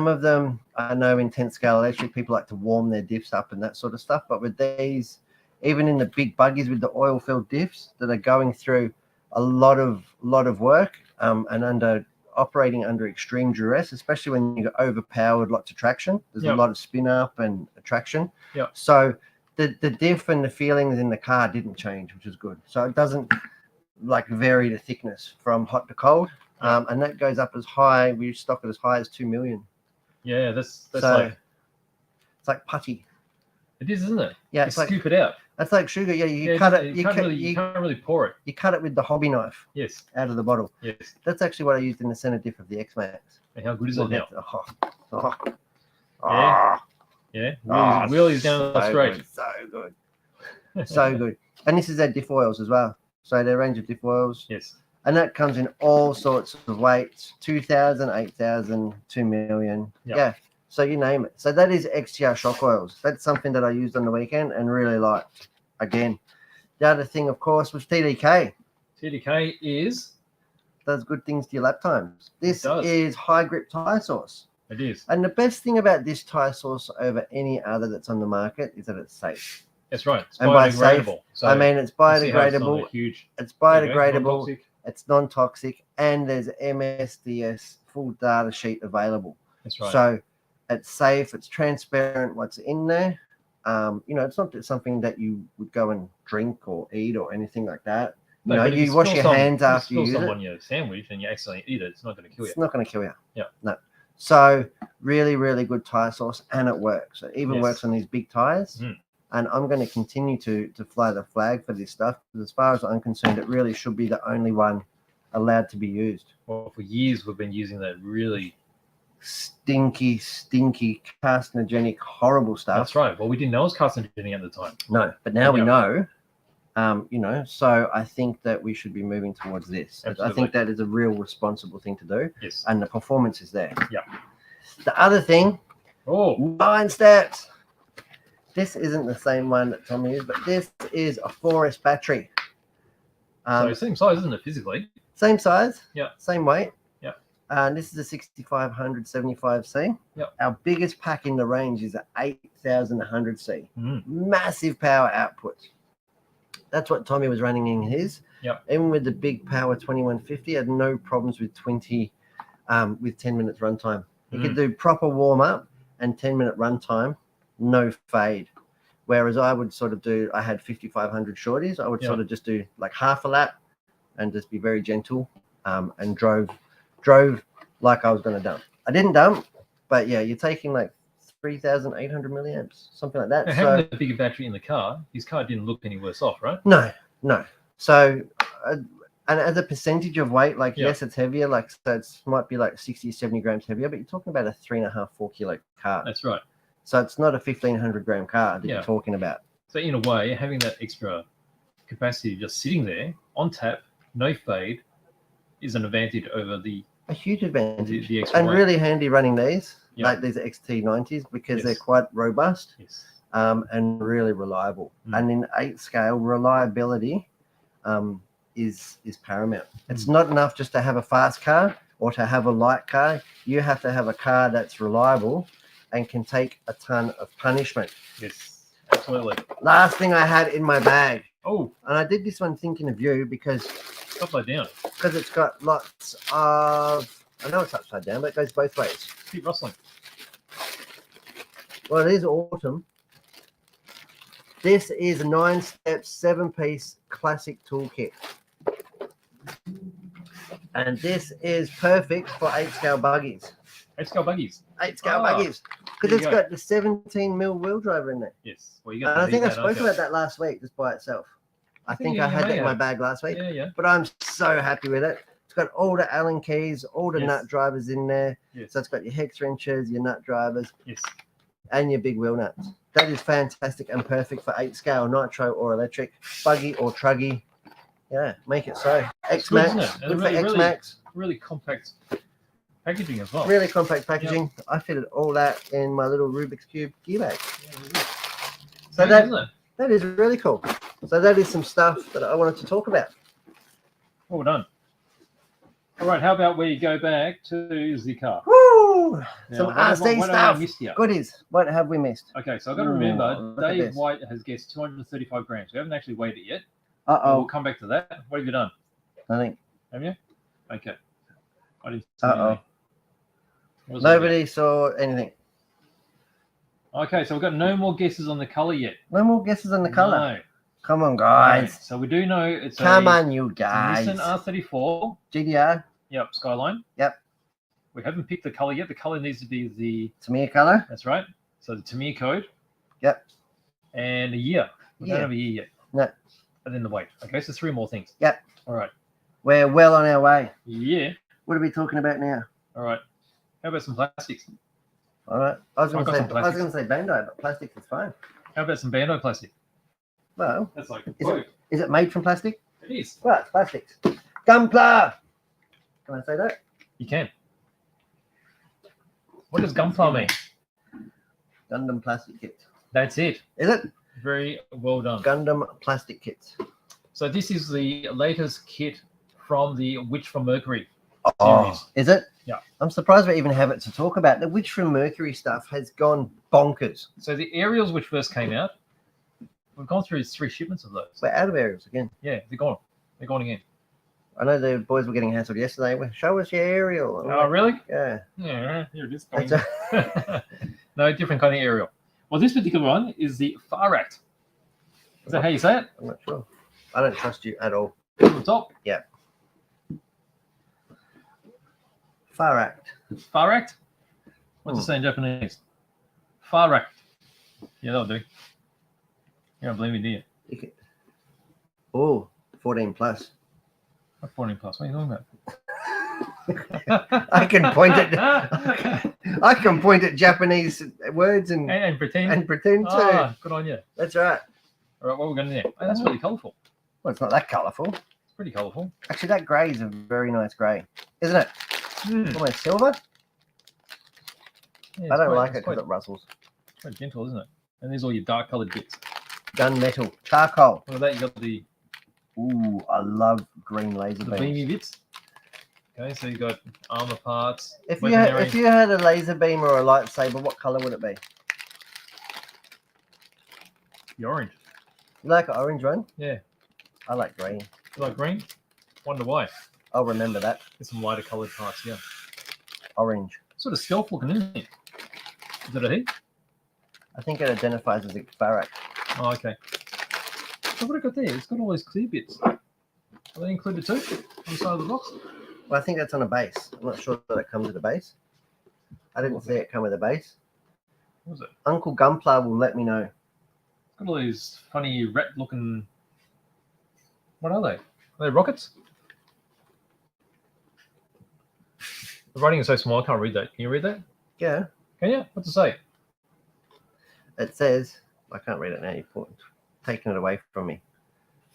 of them, I know in 10 scale electric, people like to warm their diffs up and that sort of stuff. But with these, even in the big buggies with the oil filled diffs that are going through a lot of work and operating under extreme duress, especially when you get overpowered, lots of traction. There's a lot of spin up and traction. Yeah. So the diff and the feelings in the car didn't change, which is good. So it doesn't vary the thickness from hot to cold. And that goes up as high. We stock it as high as 2 million. Yeah, that's so it's like putty. It is, isn't it? Yeah, you scoop it out. That's like sugar. Yeah, you cut it. You can't really pour it. You cut it with the hobby knife. Yes. Out of the bottle. Yes. That's actually what I used in the center diff of the XMAX. And how good is it now? Yeah. Wheelies down the straight. So good. So good. And this is their diff oils as well. So their range of diff oils. Yes. And that comes in all sorts of weights, 2,000, 8,000, 2 million. Yep. Yeah. So you name it. So that is XTR shock oils. That's something that I used on the weekend and really liked. Again, the other thing, of course, was TDK. TDK does good things to your lap times. This is high grip tire sauce. It is. And the best thing about this tire sauce over any other that's on the market is that it's safe. That's right. It's and by biodegradable. safe, I mean it's biodegradable. It's biodegradable. It's non-toxic, and there's MSDS full data sheet available. That's right. So it's safe. It's transparent. What's in there? It's not something that you would go and drink or eat or anything like that. You wash your hands after you use it. On your sandwich and you accidentally eat it, it's not going to kill you. It's not going to kill you. Yeah. No. So really, really good tire sauce, and it works. It even works on these big tires. And I'm going to continue to fly the flag for this stuff, because as far as I'm concerned, it really should be the only one allowed to be used. Well, for years we've been using that really stinky, carcinogenic, horrible stuff. That's right. Well, we didn't know it was carcinogenic at the time. No, but now we know. So I think that we should be moving towards this. Absolutely. I think that is a real responsible thing to do. Yes. And the performance is there. Yeah. The other thing, 9 stats. This isn't the same one that Tommy used, but this is a 4S battery. So same size, isn't it, physically? Same size. Yeah. Same weight. Yeah. And this is a 6500 75C. Yeah. Our biggest pack in the range is an 6100C. Massive power output. That's what Tommy was running in his. Yep. Even with the big power 2150, had no problems with 10 minutes runtime. You could do proper warm up and 10-minute runtime, no fade. Whereas I would sort of do, I had 5500 shorties. I would sort of just do like half a lap and just be very gentle, and drove like I was going to dump. I didn't dump, but yeah, you're taking like 3,800 milliamps, something like that. Now, having a bigger battery in the car, his car didn't look any worse off, right? No. So, and as a percentage of weight, like yes, it's heavier. Like so, it might be like 60 or 70 grams heavier, but you're talking about a 3.5-4 kilo car. That's right. So it's not a 1,500 gram car that you're talking about. So in a way, having that extra capacity just sitting there on tap, no fade, is an advantage over a huge advantage. The extra weight. Really handy running these, like these XT90s, because they're quite robust and really reliable. And in 8 scale, reliability is paramount. It's not enough just to have a fast car or to have a light car. You have to have a car that's reliable and can take a ton of punishment. Yes, absolutely. Last thing I had in my bag. Oh, and I did this one thinking of you because upside down. Because it's got lots of. I know it's upside down, but it goes both ways. Keep rustling. Well, it is autumn. This is a 9-step, 7-piece classic toolkit, and this is perfect for 8-scale buggies. 8-scale buggies. 8-scale buggies. Because it's got the 17mm wheel driver in there. Yes. Well, you got. And I think I spoke about that last week just by itself. I think I had that in my bag last week. Yeah. But I'm so happy with it. It's got all the Allen keys, all the nut drivers in there. Yes. So it's got your hex wrenches, your nut drivers. Yes. And your big wheel nuts. That is fantastic and perfect for 8-scale nitro or electric, buggy or truggy. Yeah, make it so. XMAX. Good for XMAX. Really compact packaging as well. Really compact packaging. Yep. I fitted all that in my little Rubik's Cube gear bag. So that is really cool. So that is some stuff that I wanted to talk about. All done. All right, how about we go back to the car? Woo! Now, some RC stuff. Goodies. What have we missed? Okay, so I've got to remember, Dave White has guessed 235 grams. We haven't actually weighed it yet. We'll come back to that. What have you done? Nothing. Have you? Okay. I didn't see anything. Nobody saw anything. Okay, so we've got no more guesses on the color yet. No more guesses on the color? No. Come on, guys. No. So we do know it's you guys. It's Nissan R34. GDR. Yep, Skyline. Yep. We haven't picked the color yet. The color needs to be the Tamiya color. That's right. So the Tamiya code. Yep. And a year. We don't have a year yet. No. And then the weight. Okay, so 3 more things. Yep. All right. We're well on our way. Yeah. What are we talking about now? All right. How about some plastics? All right. I was going to say Bandai, but plastics is fine. How about some Bandai plastic? Well, that's like is it made from plastic? It is. Well, it's plastics. Gunpla. Can I say that? You can. What does Gunpla mean? Gundam plastic kit. That's it. Is it? Very well done. Gundam plastic kits. So this is the latest kit from the Witch from Mercury series. Is it? Yeah. I'm surprised we even have it to talk about. The Witch from Mercury stuff has gone bonkers. So the aerials which first came out, we've gone through 3 shipments of those. We're out of aerials again. Yeah, they're gone. They're gone again. I know the boys were getting hassled yesterday. Well, show us your aerial. Oh, really? Yeah. Yeah, here it is. No, different kind of aerial. Well, this particular one is the Faract. Is that how you say it? I'm not sure. I don't trust you at all. On the top? Yeah. Faract. Faract? What's it say in Japanese? Faract. Yeah, that'll do. You don't believe me, do you? Oh, 14 plus. What 14 plus? What are you talking about? I can point at Japanese words and pretend too. Ah, good on you. That's right. All right, what are we going to do? Oh, that's really colourful. Well, it's not that colourful. It's pretty colourful. Actually, that grey is a very nice grey, isn't it? Almost silver. Yeah, I don't like it because it rustles. It's quite gentle, isn't it? And there's all your dark coloured bits. Gunmetal, charcoal. Look at that, you got the... Ooh, I love green laser beams. The beamy bits. Okay, so you got armor parts. If you had a laser beam or a lightsaber, what color would it be? The orange. You like an orange one? Yeah. I like green. You like green? Wonder why. I'll remember that. There's some lighter coloured parts here. Orange. Sort of stealth looking, isn't it? Is that a heat? I think it identifies as a Farrak. Oh, okay. So what have I got there? It's got all those clear bits. Are they included too on the side of the box? Well, I think that's on a base. I'm not sure that it comes with a base. I didn't see it come with a base. What was it? Uncle Gunpla will let me know. It's got all these funny rat-looking. What are they? Are they rockets? The writing is so small, I can't read that. Can you read that? Yeah. Can you? What's it say? It says, I can't read it now. You've taken it away from me.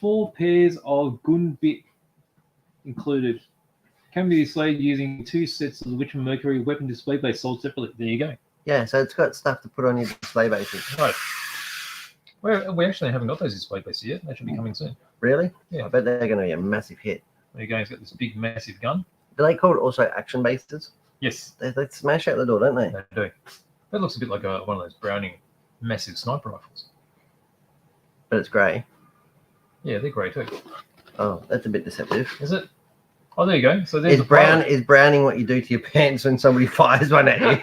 4 pairs of gun bit included. Can be displayed using 2 sets of the Witcher Mercury weapon display base sold separately. There you go. Yeah, so it's got stuff to put on your display bases. Right. We actually haven't got those display bases yet. They should be coming soon. Really? Yeah. I bet they're going to be a massive hit. There you go. He's got this big, massive gun. Do they call it also action bases? Yes. They smash out the door, don't they? They do. That looks a bit like one of those Browning massive sniper rifles. But it's grey. Yeah, they're grey too. Oh, that's a bit deceptive. Is it? Oh, there you go. So there's Is browning what you do to your pants when somebody fires one at you?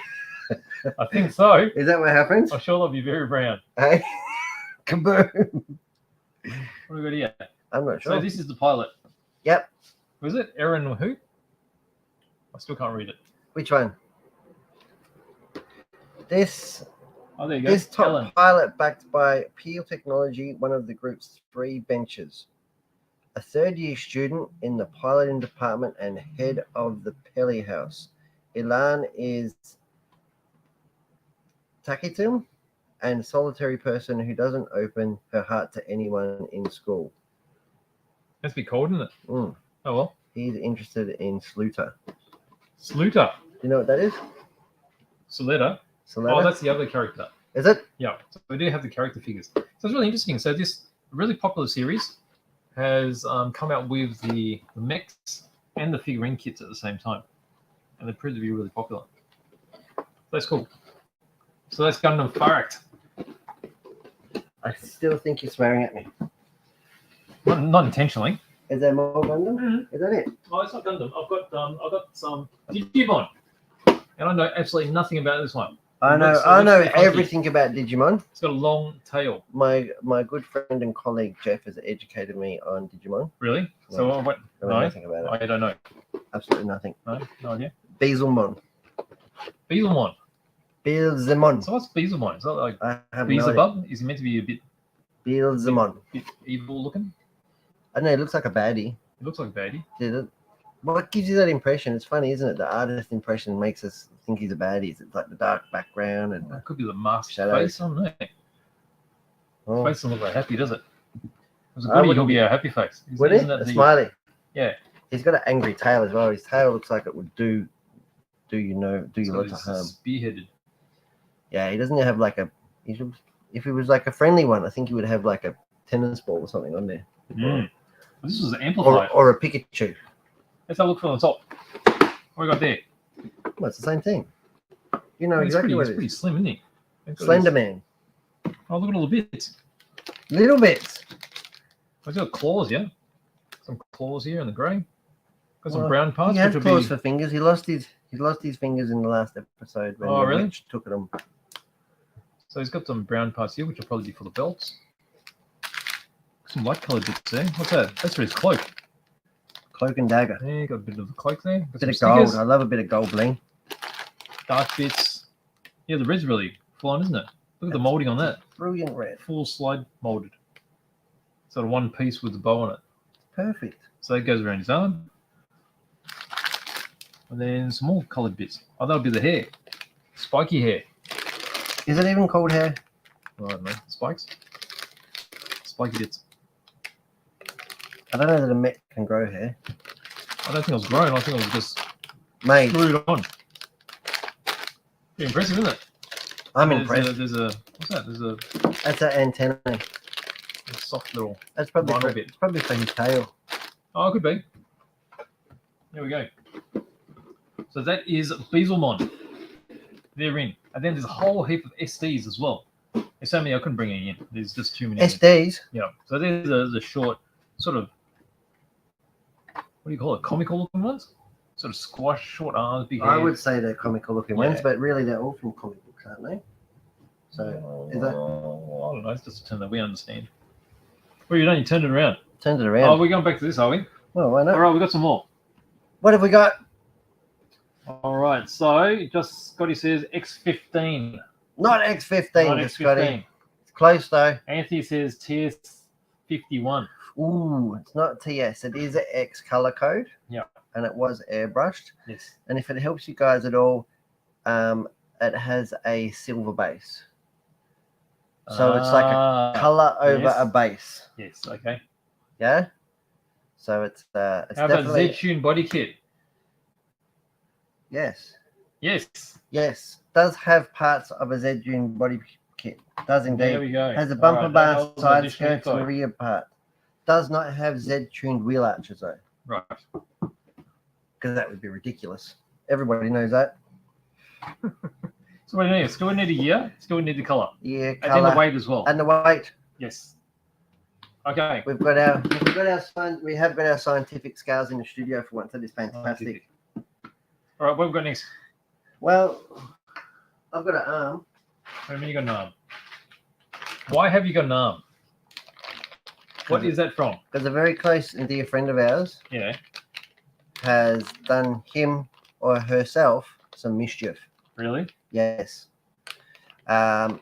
I think so. Is that what happens? I'm sure they'll be very brown. Hey, kaboom! What have we got here? I'm not sure. So this is the pilot. Yep. Was it Aaron who? I still can't read it. Which one? This. Oh, there you go. This top Ellen. pilot, backed by Peel Technology, one of the group's 3 benches. A 3rd-year student in the piloting department and head of the Pelly House. Ilan is taciturn and solitary person who doesn't open her heart to anyone in school. Must be cold, isn't it? Mm. Oh well. He's interested in Sluter. Sluter. Do you know what that is? Soletta. Soletta? Oh, that's the other character. Is it? Yeah. So we do have the character figures. So it's really interesting. So this really popular series has come out with the mechs and the figurine kits at the same time. And they proved to be really popular. That's cool. So that's Gundam Farrak. I still think you're swearing at me. Not intentionally. Is there more Gundam? Mm-hmm. Is that it? Oh, it's not Gundam. I've got some Digimon. And I know absolutely nothing about this one. I know everything about Digimon. It's got a long tail. My good friend and colleague Jeff has educated me on Digimon. Really? Yeah. So I went. I know nothing about it. I don't know. Absolutely nothing. No idea. Beelzemon. Beelzemon. Beelzemon. So what's Beelzemon? Is that like I have no idea. Beelzebub? Is he meant to be a bit Beelzemon. evil looking? I don't know. It looks like a baddie. It looks like a baddie. Did it? What gives you that impression? It's funny, isn't it? The artist impression makes us think he's a baddie. It's like the dark background and That could be the masked shadows. face. I don't know. Oh. Face doesn't look like happy, does it? If it was a I goodie, wouldn't he'll be a happy face. Would he? Isn't that A the- smiley. Yeah. He's got an angry tail as well. His tail looks like it would do you It's lots of harm. spearheaded. Yeah, he doesn't have like a. If he was like a friendly one, I think he would have like a tennis ball or something on there. Mm. This was amplified. Or a Pikachu. Let's have a look from the top. What we got there? Well, it's the same thing. You know exactly what He's it pretty is. slim, isn't he? Slenderman. Oh, look at all the bits. Little bits. He's got claws, yeah? Some claws here in the grey. Got some Well, brown parts. He had which claws for fingers. He lost his fingers in the last episode. When Oh, really? Mitch took them. So he's got some brown parts here, which will probably be for the belts. Some light coloured bits there. What's that? That's for his cloak. Cloak and dagger. Yeah, got a bit of the cloak there. Got Bit some of gold. stickers, I love a bit of gold bling. dark bits. Yeah, the red's really full on, isn't it? Look at the moulding on that. Brilliant red. Full slide moulded. Sort of one piece with the bow on it. Perfect. So that goes around his arm. And then some more coloured bits. Oh, that'll be the hair. Spiky hair. Is it even called hair? I don't know. Spikes? Spiky bits. I don't know that a mech can grow hair. I don't think it was grown. I think it was just Mate, screwed on. Pretty impressive, isn't it? I'm There's impressed. There's a what's that? There's a That's an antenna. soft little. That's probably Vinyl for, bit. it's probably for his tail. Oh, it could be. There we go. So that is Beelzemon. They're in. And then there's a whole heap of SDs as well. There's so many I couldn't bring any in. There's just too many. SDs. Yeah. So these are the short, sort of, what do you call it? Comical looking ones? Sort of squash, short arms, big head. I would say they're comical looking ones, but really they're all from comic books, aren't they? So is that? I don't know. It's just a term that we understand. Well, you done? You turned it around. Turned it around. Oh, we're going back to this, are we? Well, why not? All right, we got some more. What have we got? All right. So just Scotty says X15. Not X15, Not just X15. Scotty. It's close though. Anthony says TS51. Ooh, it's not TS. It is an X color code. Yeah. And it was airbrushed. Yes. And if it helps you guys at all, it has a silver base. So it's like a color over a base. Yes. Okay. Yeah. So it's How definitely. about Z-Tune body kit? Yes. Yes. Yes. Does have parts of a Z-Tune body kit. Does indeed. There we go. Has a bumper All right, bar, that was side additional skirts, and info. rear part. Does not have Z-tuned wheel arches though, Right. because that would be ridiculous. Everybody knows that. So what do you need? Still need a year. Still need the color. Yeah, And then color the weight as well. and the weight. Yes. Okay. We have got our scientific scales in the studio for once. That is fantastic. All right. What have we got next? Well, I've got an arm. What do you mean you got an arm? Why have you got an arm? What is that from? Because a very close and dear friend of ours Yeah. has done him or herself some mischief. Really? Yes. The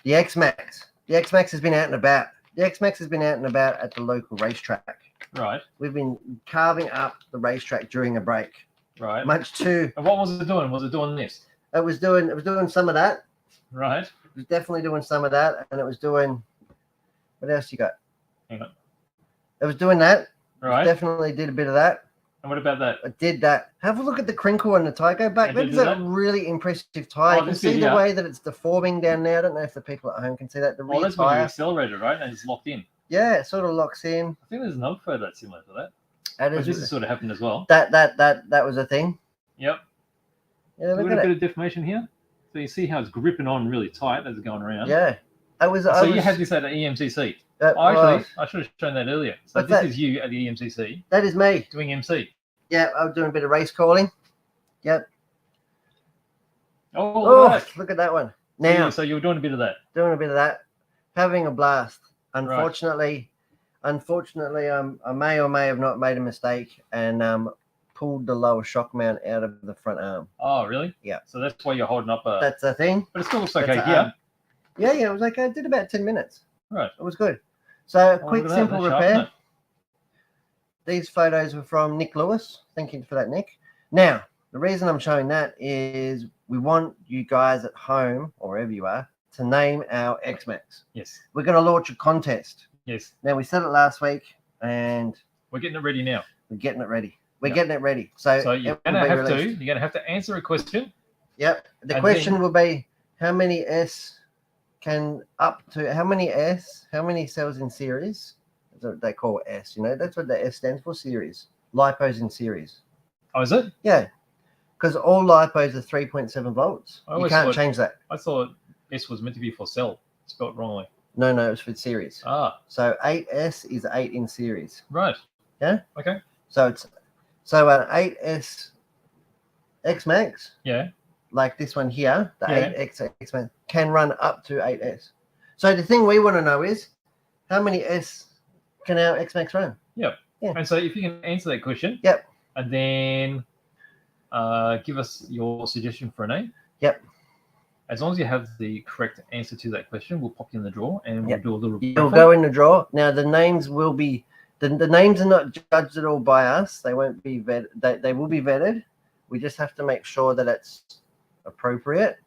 XMAX. The XMAX has been out and about. The XMAX has been out and about at the local racetrack. Right. We've been carving up the racetrack during a break. Right. Much to And what was it doing? Was it doing this? it was doing some of that. Right. It was definitely doing some of that, and it was doing what else you got? Hang on. It was doing that. Right. Definitely did a bit of that. And what about that? It did that. Have a look at the crinkle on the tie. Go back. It That did is do a that? really impressive tie. Oh, You can this see bit the here. way that it's deforming down there. I don't know if the people at home can see that. The Well, rear that's when you tire. accelerated, right? And it's locked in. Yeah, it sort of locks in. I think there's another photo that's similar to that. That But is this has sort of happened as well. that was a thing. Yep. Yeah, We've look got a at bit it. of deformation here. So you see how it's gripping on really tight as it's going around. Yeah, So you had this at an EMCC. that Actually, was- I should have shown that earlier. So What's this that? is you at the EMCC that is me. doing MC. Yeah, I was doing a bit of race calling. Yep. Oh, Oh, look at that. look at that one. Now So you were doing a bit of that. doing a bit of that, having a blast. Unfortunately, I may or may have not made a mistake and pulled the lower shock mount out of the front arm. Oh, really? Yeah. So that's why you're holding up a. That's the thing. But it still looks That's okay a here. arm. Yeah, it was okay. It did about 10 minutes. Right. It was good. So Oh, quick, look at that. simple That's sharp, isn't repair. These photos were from Nick Lewis. Thank you for that, Nick. Now, the reason I'm showing that is we want you guys at home or wherever you are to name our XMAX. Yes. We're going to launch a contest. Yes. Now, we said it last week and We're getting it ready now. we're getting it ready. We're Yep. getting it ready. So You're it will gonna be have released. to. You're gonna have to answer a question. Yep. The And question then- will be how many how many cells in series? That's what they call S, that's what the S stands for, series. Lipos in series. Oh, is it? Yeah. Because all lipos are 3.7 volts. I You always can't thought- change that. I thought S was meant to be for cell. Spelled wrongly. No, it's for series. Ah, So 8S is 8 in series. right. Yeah? Okay. So an 8S XMAX, Yeah. like this one here, the Yeah. 8X XMAX, can run up to 8S. So the thing we want to know is how many S can our XMAX run? Yeah. And so if you can answer that question. Yep. And then give us your suggestion for a name. Yep. As long as you have the correct answer to that question, we'll pop you in the draw and Yep. we'll do a little. You'll raffle. go in the draw. Now the names will be the names are not judged at all by us. They won't be vetted. They will be vetted. We just have to make sure that it's appropriate,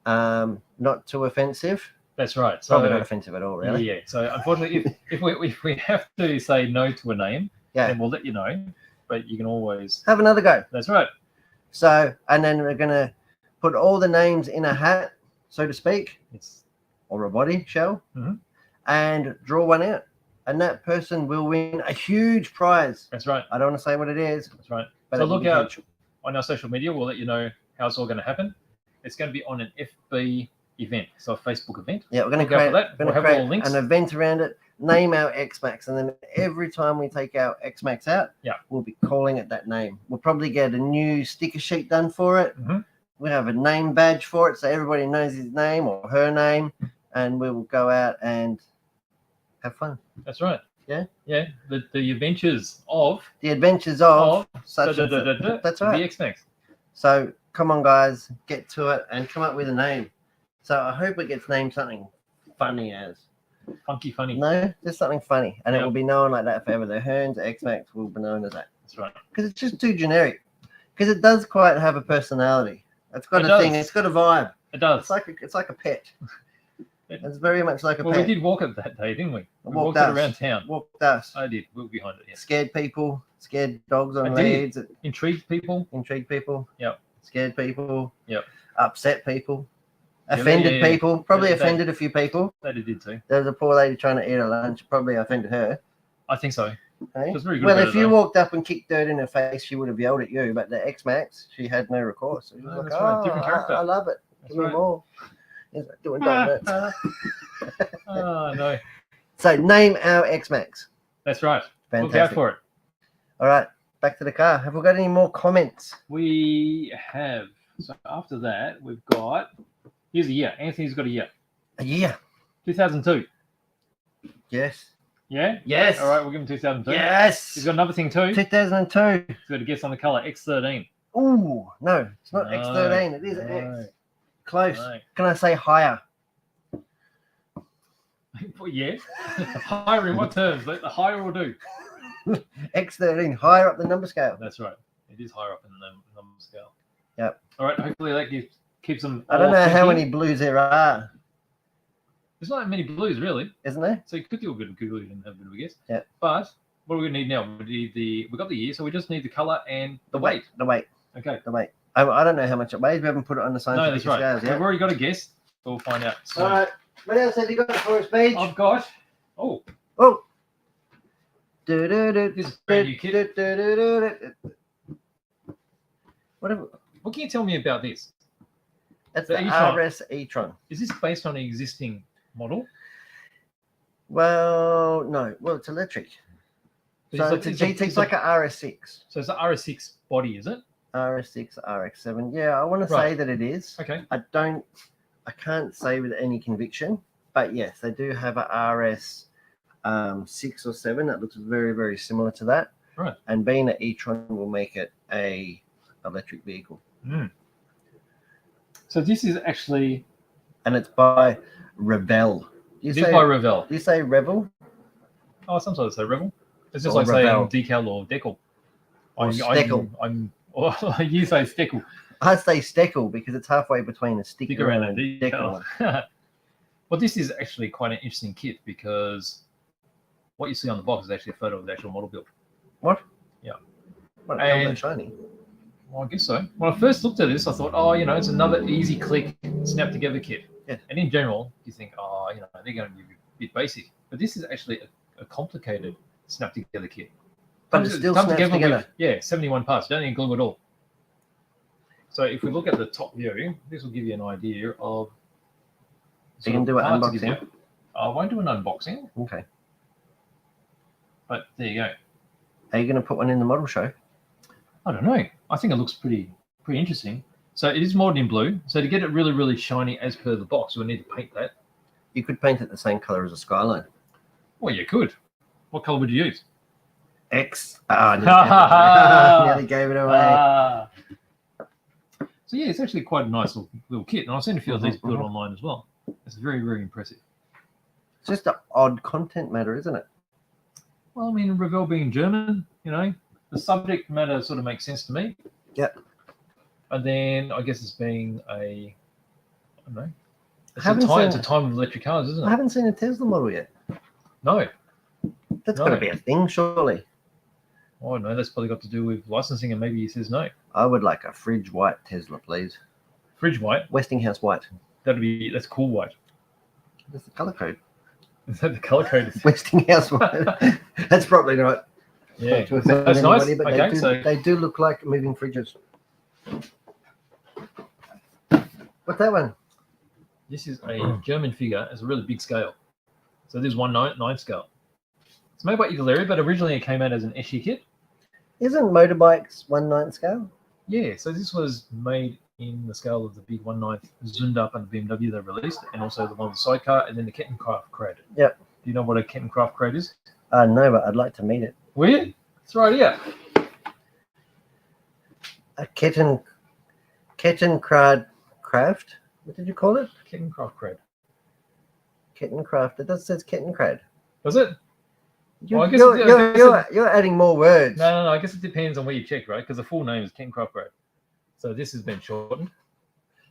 not too offensive. That's right. So Probably not offensive at all, really. Yeah. So unfortunately, if we have to say no to a name, then we'll let you know. But you can always. Have another go. That's right. So, and then we're gonna put all the names in a hat, so to speak, It's or a body shell, Mhm. and draw one out, and that person will win a huge prize. that's right. I don't want to say what it is, That's right. but So it will look be out huge. on our social media. We'll let you know how it's all going to happen. It's going to be on an FB event. So a Facebook event. Yeah, we're going to Look out create, for that. We'll have all the links. an event around it. Name our XMAX, and then every time we take our XMAX out, we'll be calling it that name. We'll probably get a new sticker sheet done for it. We'll have a name badge for it, so everybody knows his name or her name, and we will go out and have fun. That's right. Yeah. The adventures of such that's right. The XMAX. So come on, guys, get to it and come up with a name. So I hope it gets named something funny as. Funky funny. No, just something funny, and it will be known like that forever. The Hearns XMAX will be known as that. That's right. Because it's just too generic. Because it does quite have a personality. It's got a thing. It's got a vibe. It does. It's like a pet. It's very much like a pet. Well, we did walk it that day, didn't we? We walked it around town. Walked us. I did. We were behind it. Yeah. Scared people. Scared dogs on leads. Intrigued people. Yep. Scared people. Yep. Upset people. Offended people. Probably offended a few people. They did too. There was a poor lady trying to eat her lunch. Probably offended her. I think so. Hey? It was very good. Well, if you walked up and kicked dirt in her face, she would have yelled at you. But the XMAX, she had no recourse. She was like, that's right. Different character. I love it. Give me more. He's like doing donuts. Oh, no. So name our XMAX. That's right. Fantastic. Look out for it. All right. Back to the car. Have we got any more comments? We have. So after that, we've got... Here's a year. Anthony's got a year. A year. 2002. Yes. Yeah? Yes. All right, we'll give him 2002. Yes. He's got another thing too. 2002. He's got to guess on the colour. X13. Ooh, no. It's not X13. It is X. Close. No. Can I say higher? Well, yeah. Higher in what terms? The higher will do. X13. Higher up the number scale. That's right. It is higher up in the number scale. Yep. All right. Hopefully that keeps them. I don't know how many blues there are. There's not that many blues, really. Isn't there? So you could do a bit of Googling and have a bit of a guess. Yeah. But what do we need now? We got the year, so we just need the colour and the weight. The weight. Okay. The weight. I don't know how much it weighs. We haven't put it on the scientific scales yet. We've already got a guess. So we'll find out. So, all right. What else have you got for us, Paige? I've got... Oh. This is a brand new kit. What can you tell me about this? That's the RS Etron. Is this based on an existing model? Well, no. Well, it's electric. So it's like a RS6. So it's an RS6 body, is it? RS6, RX7. Yeah, I want to say that it is. Okay. I can't say with any conviction, but yes, they do have a RS 6 or 7 that looks very, very similar to that. Right. And being an Etron will make it a electric vehicle. Mm. So this is actually... And it's by Revell. It is by Revell. Do you say Revell? Oh, sometimes I say Revell. It's just like saying decal or decal. Or steckle. You say steckle. I say steckle because it's halfway between a sticker and a decal. Well, this is actually quite an interesting kit because what you see on the box is actually a photo of the actual model build. What? Yeah. What, and shiny? Well, I guess so. When I first looked at this, I thought, oh, it's another easy click, snap together kit. Yeah. And in general, you think, oh, they're going to be a bit basic. But this is actually a complicated snap together kit. But it still snaps together. With, 71 parts. Don't need glue at all. So if we look at the top view, this will give you an idea of... So you can do an unboxing? I won't do an unboxing. Okay. But there you go. Are you going to put one in the model show? I don't know. I think it looks pretty interesting. So it is molded in blue. So to get it really, really shiny as per the box, you'll need to paint that. You could paint it the same color as a Skyline. Well, you could. What color would you use? X. Nearly gave it away. So yeah, it's actually quite a nice little kit. And I've seen a few of these built online as well. It's very, very impressive. It's just an odd content matter, isn't it? Well, I mean, Revell being German, the subject matter sort of makes sense to me. Yep. And then I guess it's being I don't know. It's a time of electric cars, isn't it? I haven't seen a Tesla model yet. No. That's got to be a thing, surely. Oh, no, that's probably got to do with licensing, and maybe he says no. I would like a fridge white Tesla, please. Fridge white? Westinghouse white. That's cool white. That's the color code. Is that the color code? Westinghouse white. That's probably not. Yeah, that's nice. But they do look like moving fridges. What's that one? This is a German figure. It's a really big scale. So this is 1/9 scale. It's made by Italy, but originally it came out as an Eschi kit. Isn't motorbikes 1/9 scale? Yeah, so this was made in the scale of the big 1/9 Zundup and BMW they released, and also the one with the sidecar, and then the Kettenkraft crate. Yep. Do you know what a Kettenkraft crate is? No, but I'd like to meet it. Will you? It's right here. A Kettenkraft. What did you call it? Kettenkraft crate. Kettenkraft. It does says Kettenkrad. Does it? You're adding more words. No. I guess it depends on where you check, right? Because the full name is Kettenkraft crate. So this has been shortened.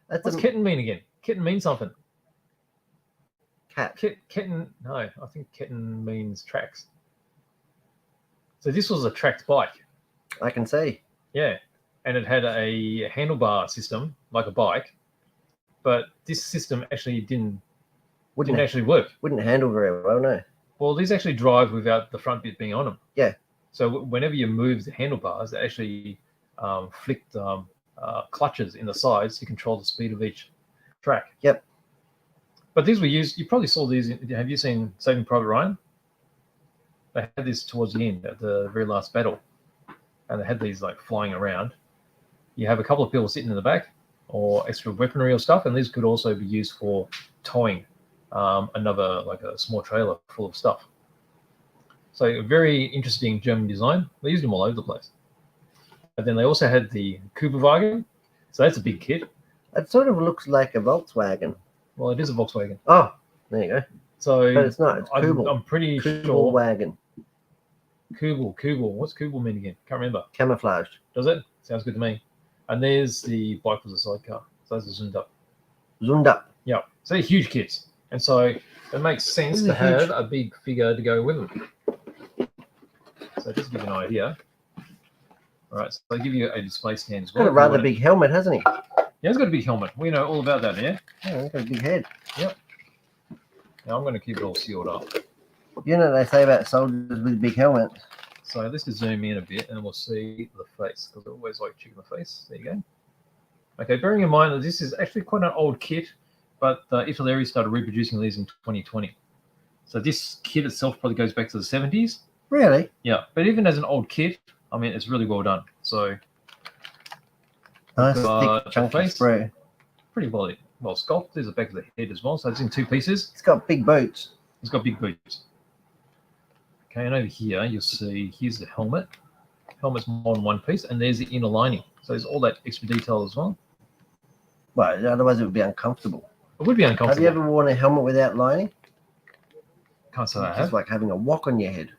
What's kitten mean again? Kitten means something. Cat. Kitten. No, I think kitten means tracks. So this was a tracked bike. I can see. Yeah, and it had a handlebar system like a bike, but this system actually didn't actually work. Wouldn't handle very well, no. Well, these actually drive without the front bit being on them. Yeah. So whenever you move the handlebars, they actually flicked clutches in the sides to control the speed of each track. Yep. But these were used. You probably saw these. Have you seen Saving Private Ryan? They had this towards the end at the very last battle, and they had these like flying around. You have a couple of people sitting in the back, or extra weaponry or stuff, and these could also be used for towing another like a small trailer full of stuff. So a very interesting German design. They used them all over the place. And then they also had the Kuberwagen. So that's a big kit. It sort of looks like a Volkswagen. Well, it is a Volkswagen. Oh, there you go. So but it's not. It's Kubel. I'm pretty Kubel sure. Wagon. Kubel. What's Kubel mean again? Can't remember. Camouflaged. Does it? Sounds good to me. And there's the bike with the sidecar. So that's a Zundup. Zundup. Yeah. So they're huge kits. And so it makes sense to have a big figure to go with them. So just to give you an idea. All right, so they give you a display stand as well. Got a rather big helmet, hasn't he? Yeah, he's got a big helmet. We know all about that, yeah? Yeah, he's got a big head. Yep. Now I'm going to keep it all sealed up. You know what they say about soldiers with big helmets? So let's just zoom in a bit and we'll see the face, because I always like checking the face. There you go. Okay, bearing in mind that this is actually quite an old kit, but Italy started reproducing these in 2020. So this kit itself probably goes back to the 70s. Really? Yeah, but even as an old kit, I mean, it's really well done. So nice thick chunky spray. Pretty well sculpted. There's the back of the head as well. So it's in two pieces. It's got big boots. It's got big boots. Okay, and over here you'll see here's the helmet. Helmet's more than one piece, and there's the inner lining. So there's all that extra detail as well. Well, otherwise it would be uncomfortable. It would be uncomfortable. Have you ever worn a helmet without lining? Can't say I have. It's like having a wok on your head.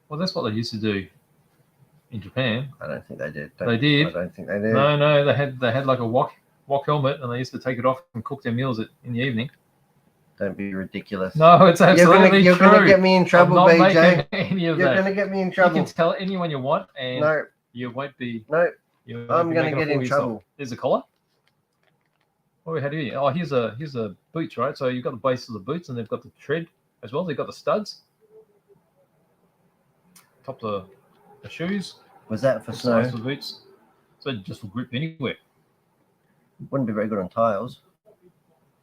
Well, that's what they used to do in Japan. I don't think they did. They did. I don't think they did. No, they had like a wok helmet, and they used to take it off and cook their meals in the evening. Don't be ridiculous. No, it's absolutely true. You're going to get me in trouble, I'm not BJ. making any of You're that. going to get me in trouble. You can tell anyone you want, and no, you won't be. No, you won't I'm be going to making get a fool in of trouble. yourself. There's a collar. What we had here? Oh, here's a boots, right? So you've got the base of the boots, and they've got the tread as well. They've got the studs. Top of the shoes. Was that for snow? For boots. So just for grip anywhere. Wouldn't be very good on tiles.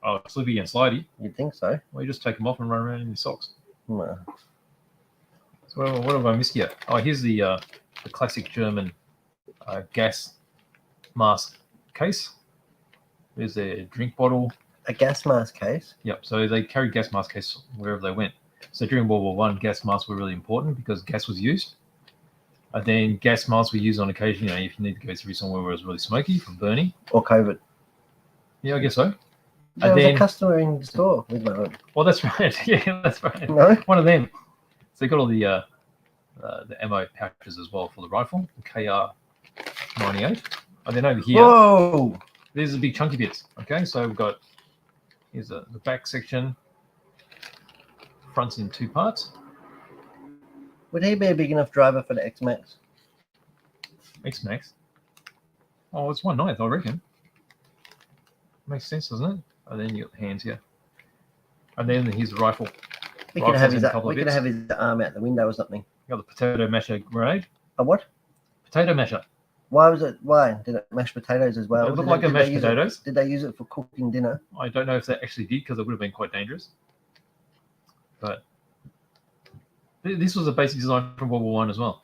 Oh, slippy and slidey. You'd think so. Well, you just take them off and run around in your socks. No. So what have I missed here? Oh, here's the classic German gas mask case. There's their drink bottle. A gas mask case? Yep. So they carried gas mask case wherever they went. So during World War I, gas masks were really important because gas was used. And then gas masks were used on occasion, if you need to go through somewhere where it was really smoky from burning. Or COVID. Yeah, I guess so. There was a customer in the store with my own. Well, that's right. Yeah, that's right. No? One of them. So you got all the ammo pouches as well for the rifle, the KR98. And then over here, whoa! There's the big chunky bits. Okay, so we've got, here's the back section. Front's in two parts. Would he be a big enough driver for the XMAX? XMAX? Oh, it's 1/9, I reckon. Makes sense, doesn't it? And then you got the hands here. And then here's the rifle. We could have his arm out the window or something. You got the potato masher grenade. A what? Potato masher. Why was it? Why did it mash potatoes as well? It looked like a mashed potatoes. Did they use it for cooking dinner? I don't know if they actually did because it would have been quite dangerous. But this was a basic design from World War One as well.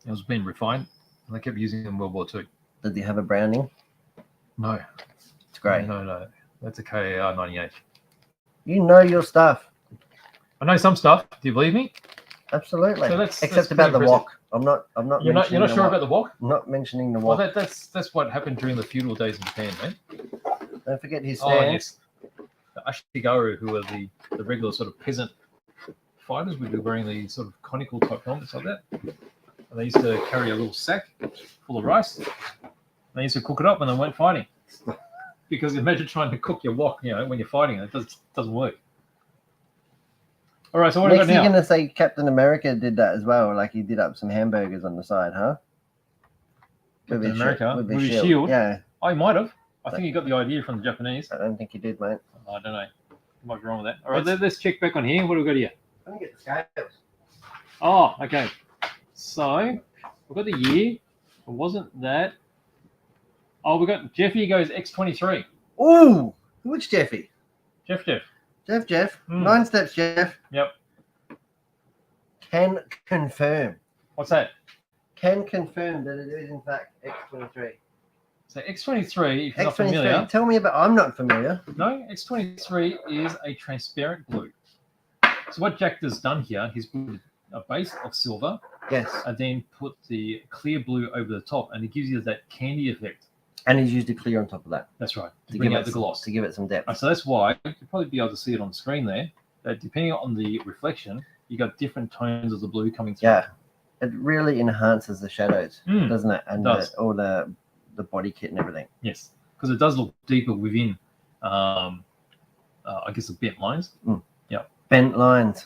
It was being refined, and they kept using it in World War Two. Did you have a browning? No. It's great. No. That's a KAR 98. You know your stuff. I know some stuff. Do you believe me? Absolutely. So Except about the wok. I'm not. You're not sure about the wok? I'm not mentioning the wok. Well, that's what happened during the feudal days in Japan, man. Don't forget his stand. Oh yes, the Ashigaru, who are the regular sort of peasant fighters, would be wearing the sort of conical type helmets like that. And they used to carry a little sack full of rice. They used to cook it up when they weren't fighting. Because imagine trying to cook your wok, when you're fighting, it doesn't work. All right, so what Next about now? you're going to say Captain America did that as well, like he did up some hamburgers on the side, huh? Captain America with his shield. Yeah. Oh, he might have. I think he got the idea from the Japanese. I don't think he did, mate. I don't know. You might be wrong with that. All right, let's check back on here. What do we got here? Let me get the scales. Oh, okay. So we've got the year. It wasn't that. Oh, we got Jeffy goes X23. Ooh, which Jeffy? Jeff. Jeff. 9 steps, Jeff. Yep. Can confirm. What's that? Can confirm that it is in fact X23. So X23, if you're not X23. familiar. Tell me about. I'm not familiar. No, X23 is a transparent blue. So what Jack has done here, he's put a base of silver. Yes. And then put the clear blue over the top, and it gives you that candy effect. And he's used a clear on top of that. That's right. To bring give out the gloss. To give it some depth. So that's why you'll probably be able to see it on the screen there. That depending on the reflection, you got different tones of the blue coming through. Yeah, it really enhances the shadows, doesn't it? And all the body kit and everything. Yes, because it does look deeper within. I guess the bent lines. Yeah. Bent lines.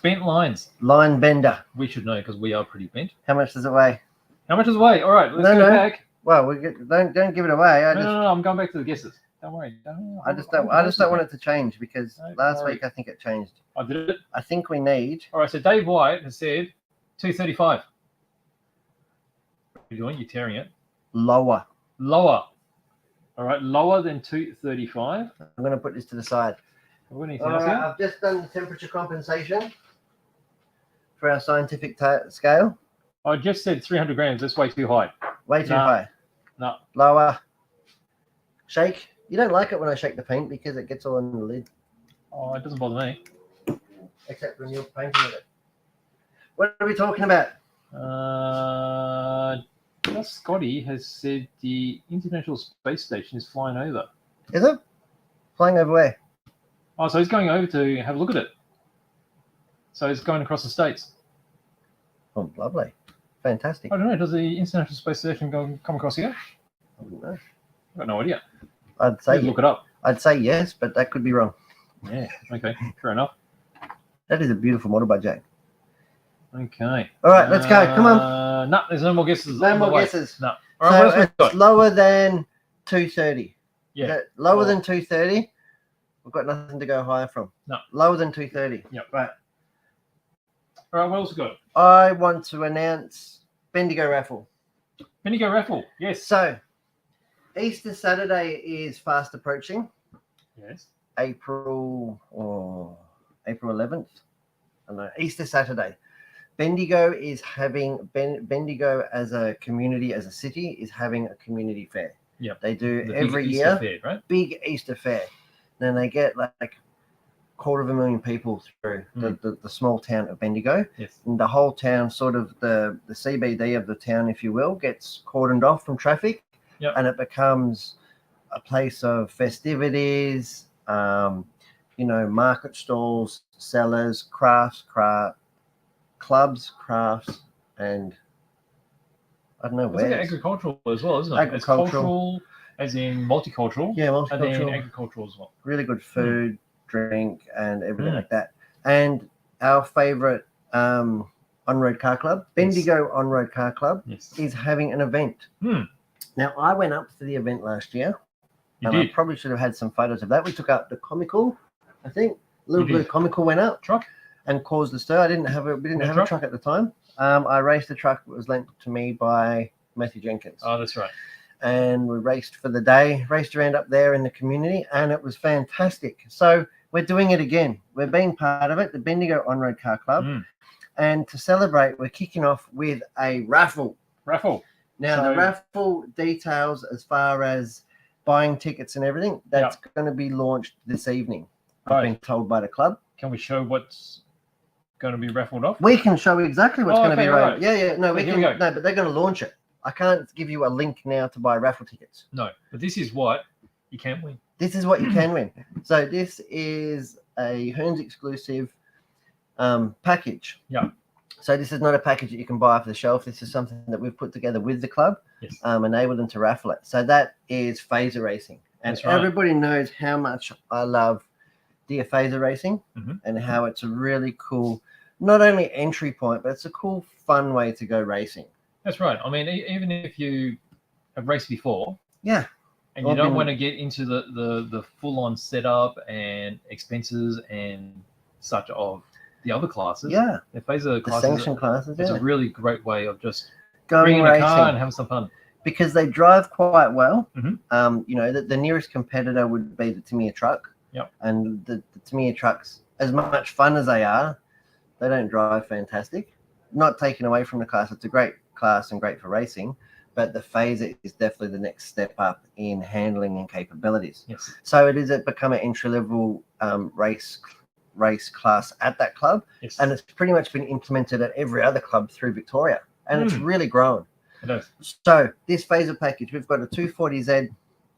Line bender. We should know because we are pretty bent. How much does it weigh? How much does it weigh? All right, let's go back. Well, don't give it away. No, I'm going back to the guesses. Don't worry. I just don't want it to change because last week I think it changed. I did it. I think we need. All right, so Dave White has said 235. What are you doing? You're tearing it. Lower. All right, lower than 235. I'm going to put this to the side. All right, I've just done the temperature compensation for our scientific scale. I just said 300 grams. That's way too high. Way too high. No. Lower. Shake. You don't like it when I shake the paint because it gets all on the lid. Oh, it doesn't bother me. Except when you're painting with it. What are we talking about? Just Scotty has said the International Space Station is flying over. Is it? Flying over where? Oh, so he's going over to have a look at it. So it's going across the states. Oh, lovely. Fantastic. I don't know. Does the International Space Station come across here? I don't know. I've got no idea. I'd say look it up. I'd say yes, but that could be wrong. Yeah. Okay. Fair enough. That is a beautiful model by Jack. Okay. All right, let's go. Come on. No, there's no more guesses. No more guesses. No. All right, so it's lower than 230. Yeah. Lower than 230. We've got nothing to go higher from. No. Lower than 230. Yep. Right. All right, what else we got? I want to announce Bendigo raffle. Bendigo raffle, yes. So, Easter Saturday is fast approaching. Yes. April 11th. I don't know. Easter Saturday. Bendigo is having Bendigo as a community, as a city, is having a community fair. Yeah. They do the every big year. Easter fair, right? Big Easter fair. Then they get like 250,000 people through the small town of Bendigo. Yes. And the whole town, sort of the CBD of the town, if you will, gets cordoned off from traffic. Yep. And it becomes a place of festivities, market stalls, sellers, clubs, crafts, and I don't know where. It's like agricultural as well, isn't it? Agricultural. It's cultural, as in multicultural. Yeah, multicultural. And then agricultural as well. Really good food, drink, and everything like that. And our favorite on-road car club, Bendigo On-Road Car Club, is having an event. Now, I went up to the event last year. I probably should have had some photos of that. We took up the comical, I think. Little blue comical went up. Truck? And caused the stir. We didn't have a truck at the time. I raced the truck that was lent to me by Matthew Jenkins. Oh, that's right. And we raced for the day, raced around up there in the community, and it was fantastic. So we're doing it again. We're being part of it, the Bendigo On-Road Car Club. And to celebrate, we're kicking off with a raffle. Now, the raffle details as far as buying tickets and everything, that's going to be launched this evening. I've been told by the club. Can we show what's going to be raffled off? We can show exactly what's going to be raffled. Right. Yeah. No, we can. No, but they're going to launch it. I can't give you a link now to buy raffle tickets. No, but this is what you can win. This is what you can win. So this is a Hearns exclusive package. Yeah. So this is not a package that you can buy off the shelf. This is something that we've put together with the club, enable them to raffle it. So that is phaser racing. And everybody knows how much I love deer phaser racing and how it's a really cool, not only entry point, but it's a cool, fun way to go racing. That's right. I mean, even if you have raced before, and you don't want to get into the full-on setup and expenses and such of the other classes, the phaser classes, sanction classes, it's a really great way of just going bringing racing a car and having some fun. Because they drive quite well. You know, the nearest competitor would be the Tamiya truck. And the Tamiya trucks, as much fun as they are, they don't drive fantastic. Not taken away from the class. It's a great class and great for racing, but the phaser is definitely the next step up in handling and capabilities. So it is become an entry-level race class at that club, and it's pretty much been implemented at every other club through Victoria, and it's really grown. It is. So this phaser package, we've got a 240Z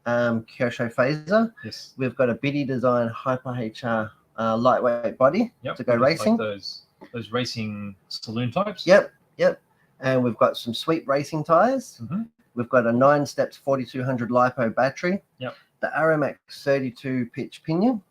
Kyosho phaser. We've got a Biddy Design Hyper HR lightweight body to go racing. Like those racing saloon types. And we've got some sweet racing tires. We've got a 9 steps 4200 LiPo battery. The Aromax 32 pitch pinion,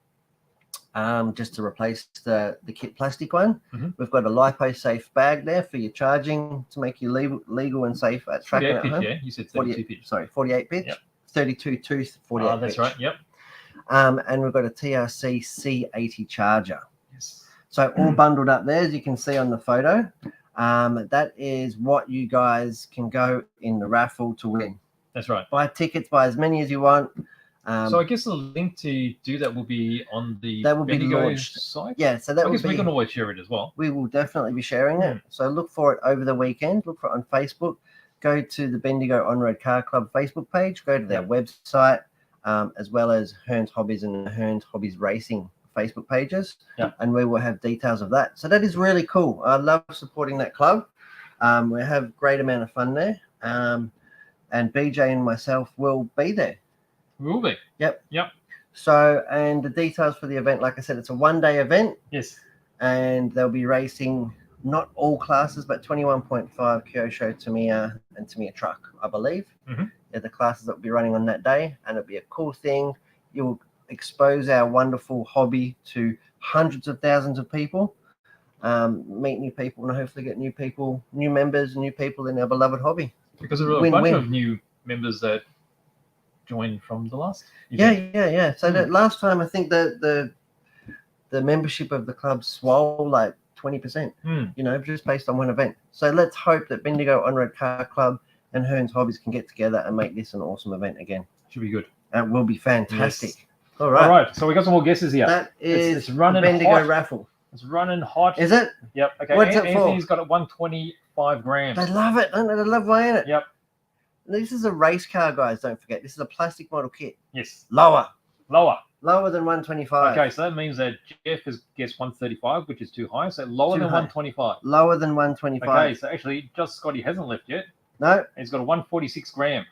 just to replace the kit plastic one. We've got a LiPo safe bag there for your charging to make you legal and safe at track. 48 pitch, yeah. You said 32 pitch. Sorry, 48 pitch. 32 tooth 48 pitch. That's right. Yep. And we've got a TRC C80 charger. So all bundled up there, as you can see on the photo. That is what you guys can go in the raffle to win. That's right. Buy tickets, buy as many as you want. So I guess the link to do that will be on the Bendigo site. So that I guess we can always share it as well. We will definitely be sharing it. So look for it over the weekend. Look for it on Facebook. Go to the Bendigo On-Road Car Club Facebook page. Go to their website, as well as Hearns Hobbies and Hearns Hobbies Racing Facebook pages, and we will have details of that. So that is really cool. I love supporting that club. We have a great amount of fun there, and BJ and myself will be there. We will be. Yep. So, and the details for the event, like I said, it's a one-day event. And they'll be racing not all classes, but 21.5 Kyosho, Tamiya, and Tamiya truck, I believe. They're the classes that will be running on that day, and it'll be a cool thing. You'll expose our wonderful hobby to hundreds of thousands of people, meet new people, and hopefully get new members, new people in our beloved hobby. Because there are a bunch of new members that joined from the last event. So that last time, I think the membership of the club swelled like 20%, you know, just based on one event. So let's hope that Bendigo On-Road Car Club and Hearns Hobbies can get together and make this an awesome event again. Should be good. That will be fantastic. All right. So we got some more guesses here. That is it's running Bendigo hot. raffle. It's running hot. Is it? Yep. Okay. What's it for? Anthony's got it 125 grams. I love it. I love weighing it. Yep. This is a race car, guys. Don't forget. This is a plastic model kit. Yes. Lower than 125. Okay, so that means that Jeff has guessed 135, which is too high. So lower than 125. Lower than 125. Okay, so actually, just Scotty hasn't left yet. No. He's got a 146 gram.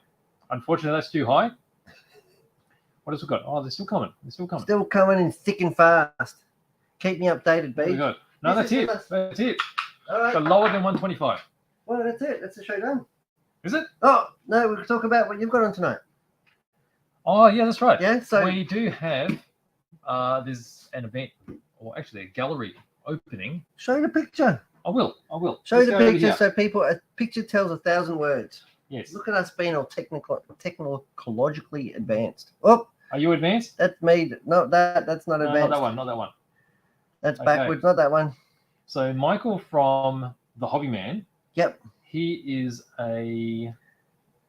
Unfortunately, that's too high. What else we got? Oh, they're still coming. Still coming in thick and fast. Keep me updated, B. No, that's it. That's it. All right. So lower than 125. Well, that's it. That's the show done. Is it? Oh, no, we'll talk about what you've got on tonight. Oh, yeah, that's right. Yeah, so we do have, there's an event, or actually a gallery opening. Show the picture. I will. Show the picture so people, a picture tells 1,000 words. Yes. Look at us being all technologically advanced. Oh, are you advanced? That's me. No, that's not advanced. Not that one. That's backwards, not that one. So Michael from The Hobby Man. Yep. He is a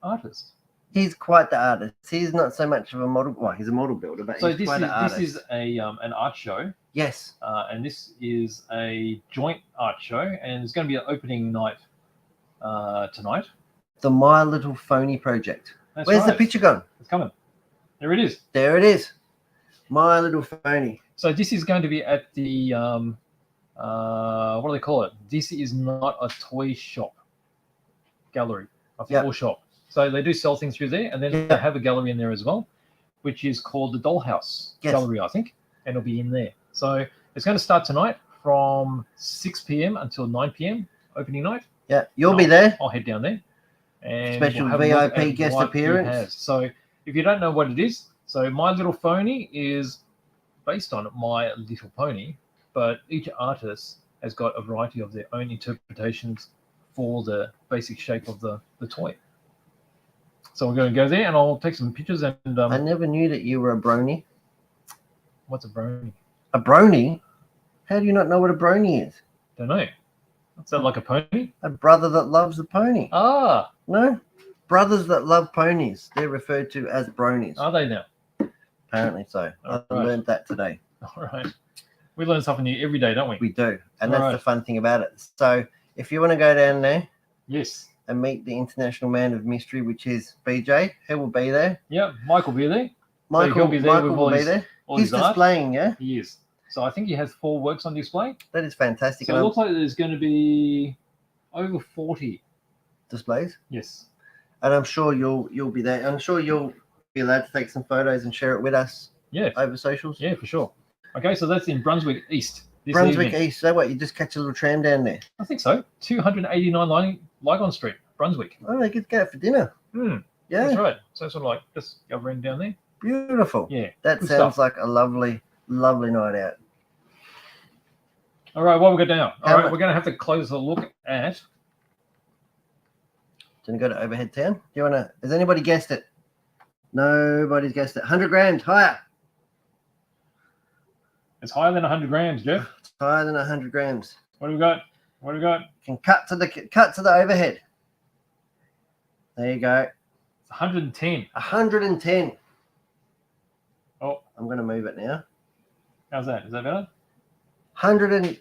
artist. He's quite the artist. He's not so much of a model. Well, he's a model builder, but So he's quite an artist. this is a an art show. Yes. And this is a joint art show, and it's going to be an opening night tonight. The My Little Phony project. That's Where's the right. picture gone? It's coming. There it is. There it is. My Little Phony. So this is going to be at the what do they call it? This is not a toy shop gallery, I think, or shop. So they do sell things through there, and then they have a gallery in there as well, which is called the Dollhouse Gallery, I think, and it'll be in there. So it's going to start tonight from 6 p.m. until 9 p.m. opening night. Yeah, you'll be there. I'll head down there. And special VIP guest appearance. So if you don't know what it is, so My Little Phony is based on My Little Pony, but each artist has got a variety of their own interpretations for the basic shape of the toy. So we're going to go there, and I'll take some pictures. And I never knew that you were a brony. What's a brony? A brony? How do you not know what a brony is? Don't know. Is that like a pony? A brother that loves a pony. Ah. No? Brothers that love ponies. They're referred to as bronies. Are they now? Apparently so. I learned that today. All right. We learn something new every day, don't we? We do. And that's the fun thing about it. So if you want to go down there. Yes. And meet the international man of mystery, which is BJ. He will be there. Yeah, Mike will be there. Michael will be there. He's displaying, yeah? He is. So I think he has 4 works on display. That is fantastic. So it looks like there's going to be over 40 displays. Yes. And I'm sure you'll be there. I'm sure you'll be allowed to take some photos and share it with us. Yeah. Over socials. Yeah, for sure. Okay, so that's in Brunswick East. Brunswick East. So what? You just catch a little tram down there? I think so. 289 Lygon Street, Brunswick. Oh, they could go out for dinner. Yeah. That's right. So sort of like just go around down there. Beautiful. Yeah. That sounds like a lovely, lovely night out. All right, what we got now? All right, we're going to have to close a look at. Gonna go to Overhead Town. Do you want to? Has anybody guessed it? Nobody's guessed it. 100 grams higher. It's higher than 100 grams, Jeff. It's higher than 100 grams. What do we got? What do we got? Can cut to the overhead. There you go. It's 110. 110. Oh, I'm gonna move it now. How's that? Is that better? 111,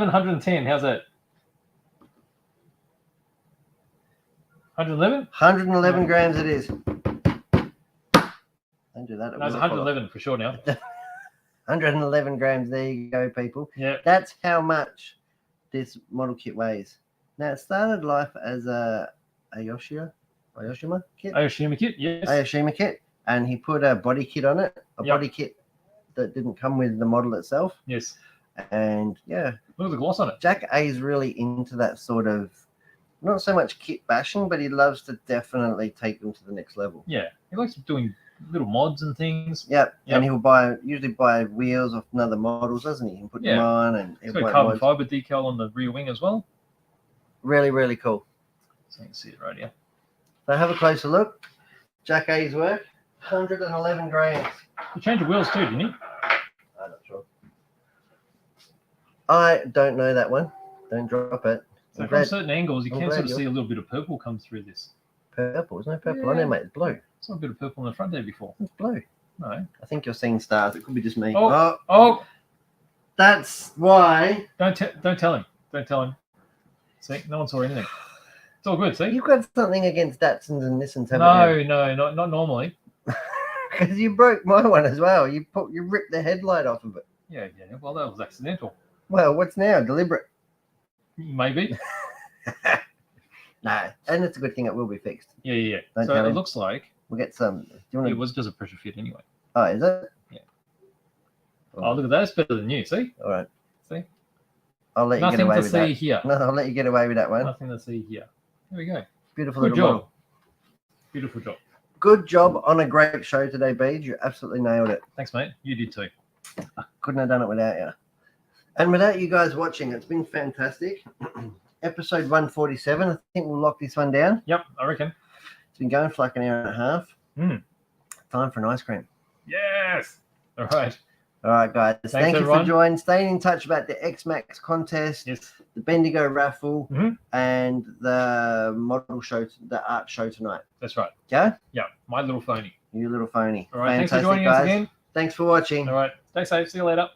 110. How's that? 111? 111 grams it is. Don't do that. No, it's 111 for sure now. 111 grams. There you go, people. Yeah. That's how much this model kit weighs. Now, it started life as a Aoshima kit. Aoshima kit, yes. Aoshima kit. And he put a body kit on it. Body kit that didn't come with the model itself. Yes. And, yeah. Look at the gloss on it. Jack A is really into that sort of, not so much kit bashing, but he loves to definitely take them to the next level. Yeah. He likes doing little mods and things. Yep. And he'll usually buy wheels off another models, doesn't he? And put them on. And he's got a carbon fiber decal on the rear wing as well. Really, really cool. So you can see it right here. So have a closer look. Jack A's work, 111 grams. He changed the wheels too, didn't he? I'm not sure. I don't know that one. Don't drop it. So from certain angles, you can sort of see a little bit of purple come through this. Purple? There's no purple on there, mate. It's blue. It's not a bit of purple on the front there before. It's blue. No. I think you're seeing stars. It could be just me. Oh. That's why. Don't tell him. Don't tell him. See, no one saw anything. It's all good, see? You've got something against Datsuns and Nissans, haven't you? No, not normally. Because you broke my one as well. You ripped the headlight off of it. Yeah. Well, that was accidental. Well, what's now? Deliberate? Maybe. No, and it's a good thing it will be fixed. Yeah. So it looks like we'll get some. It was just a pressure fit anyway. Oh, is it? Yeah. Oh, look at that. It's better than you. See? All right. See? I'll let you get away with that. Nothing to see here. No, I'll let you get away with that one. Nothing to see here. There we go. Beautiful Good little job. model. Beautiful job. Good job on a great show today, Beej. You absolutely nailed it. Thanks, mate. You did too. I couldn't have done it without you. And without you guys watching, it's been fantastic. Episode 147. I think we'll lock this one down. Yep, I reckon. It's been going for like an hour and a half. Mm. Time for an ice cream. Yes. All right. All right, guys. Thanks, Thank you everyone. for joining. Staying in touch about the XMAX contest, Yes. the Bendigo raffle, Mhm. and the model show, the art show tonight. That's right. Yeah? Yeah. My little phony. You little phony. All right. Fantastic, Thanks for joining guys. us again. Thanks for watching. All right. Stay safe. See you later.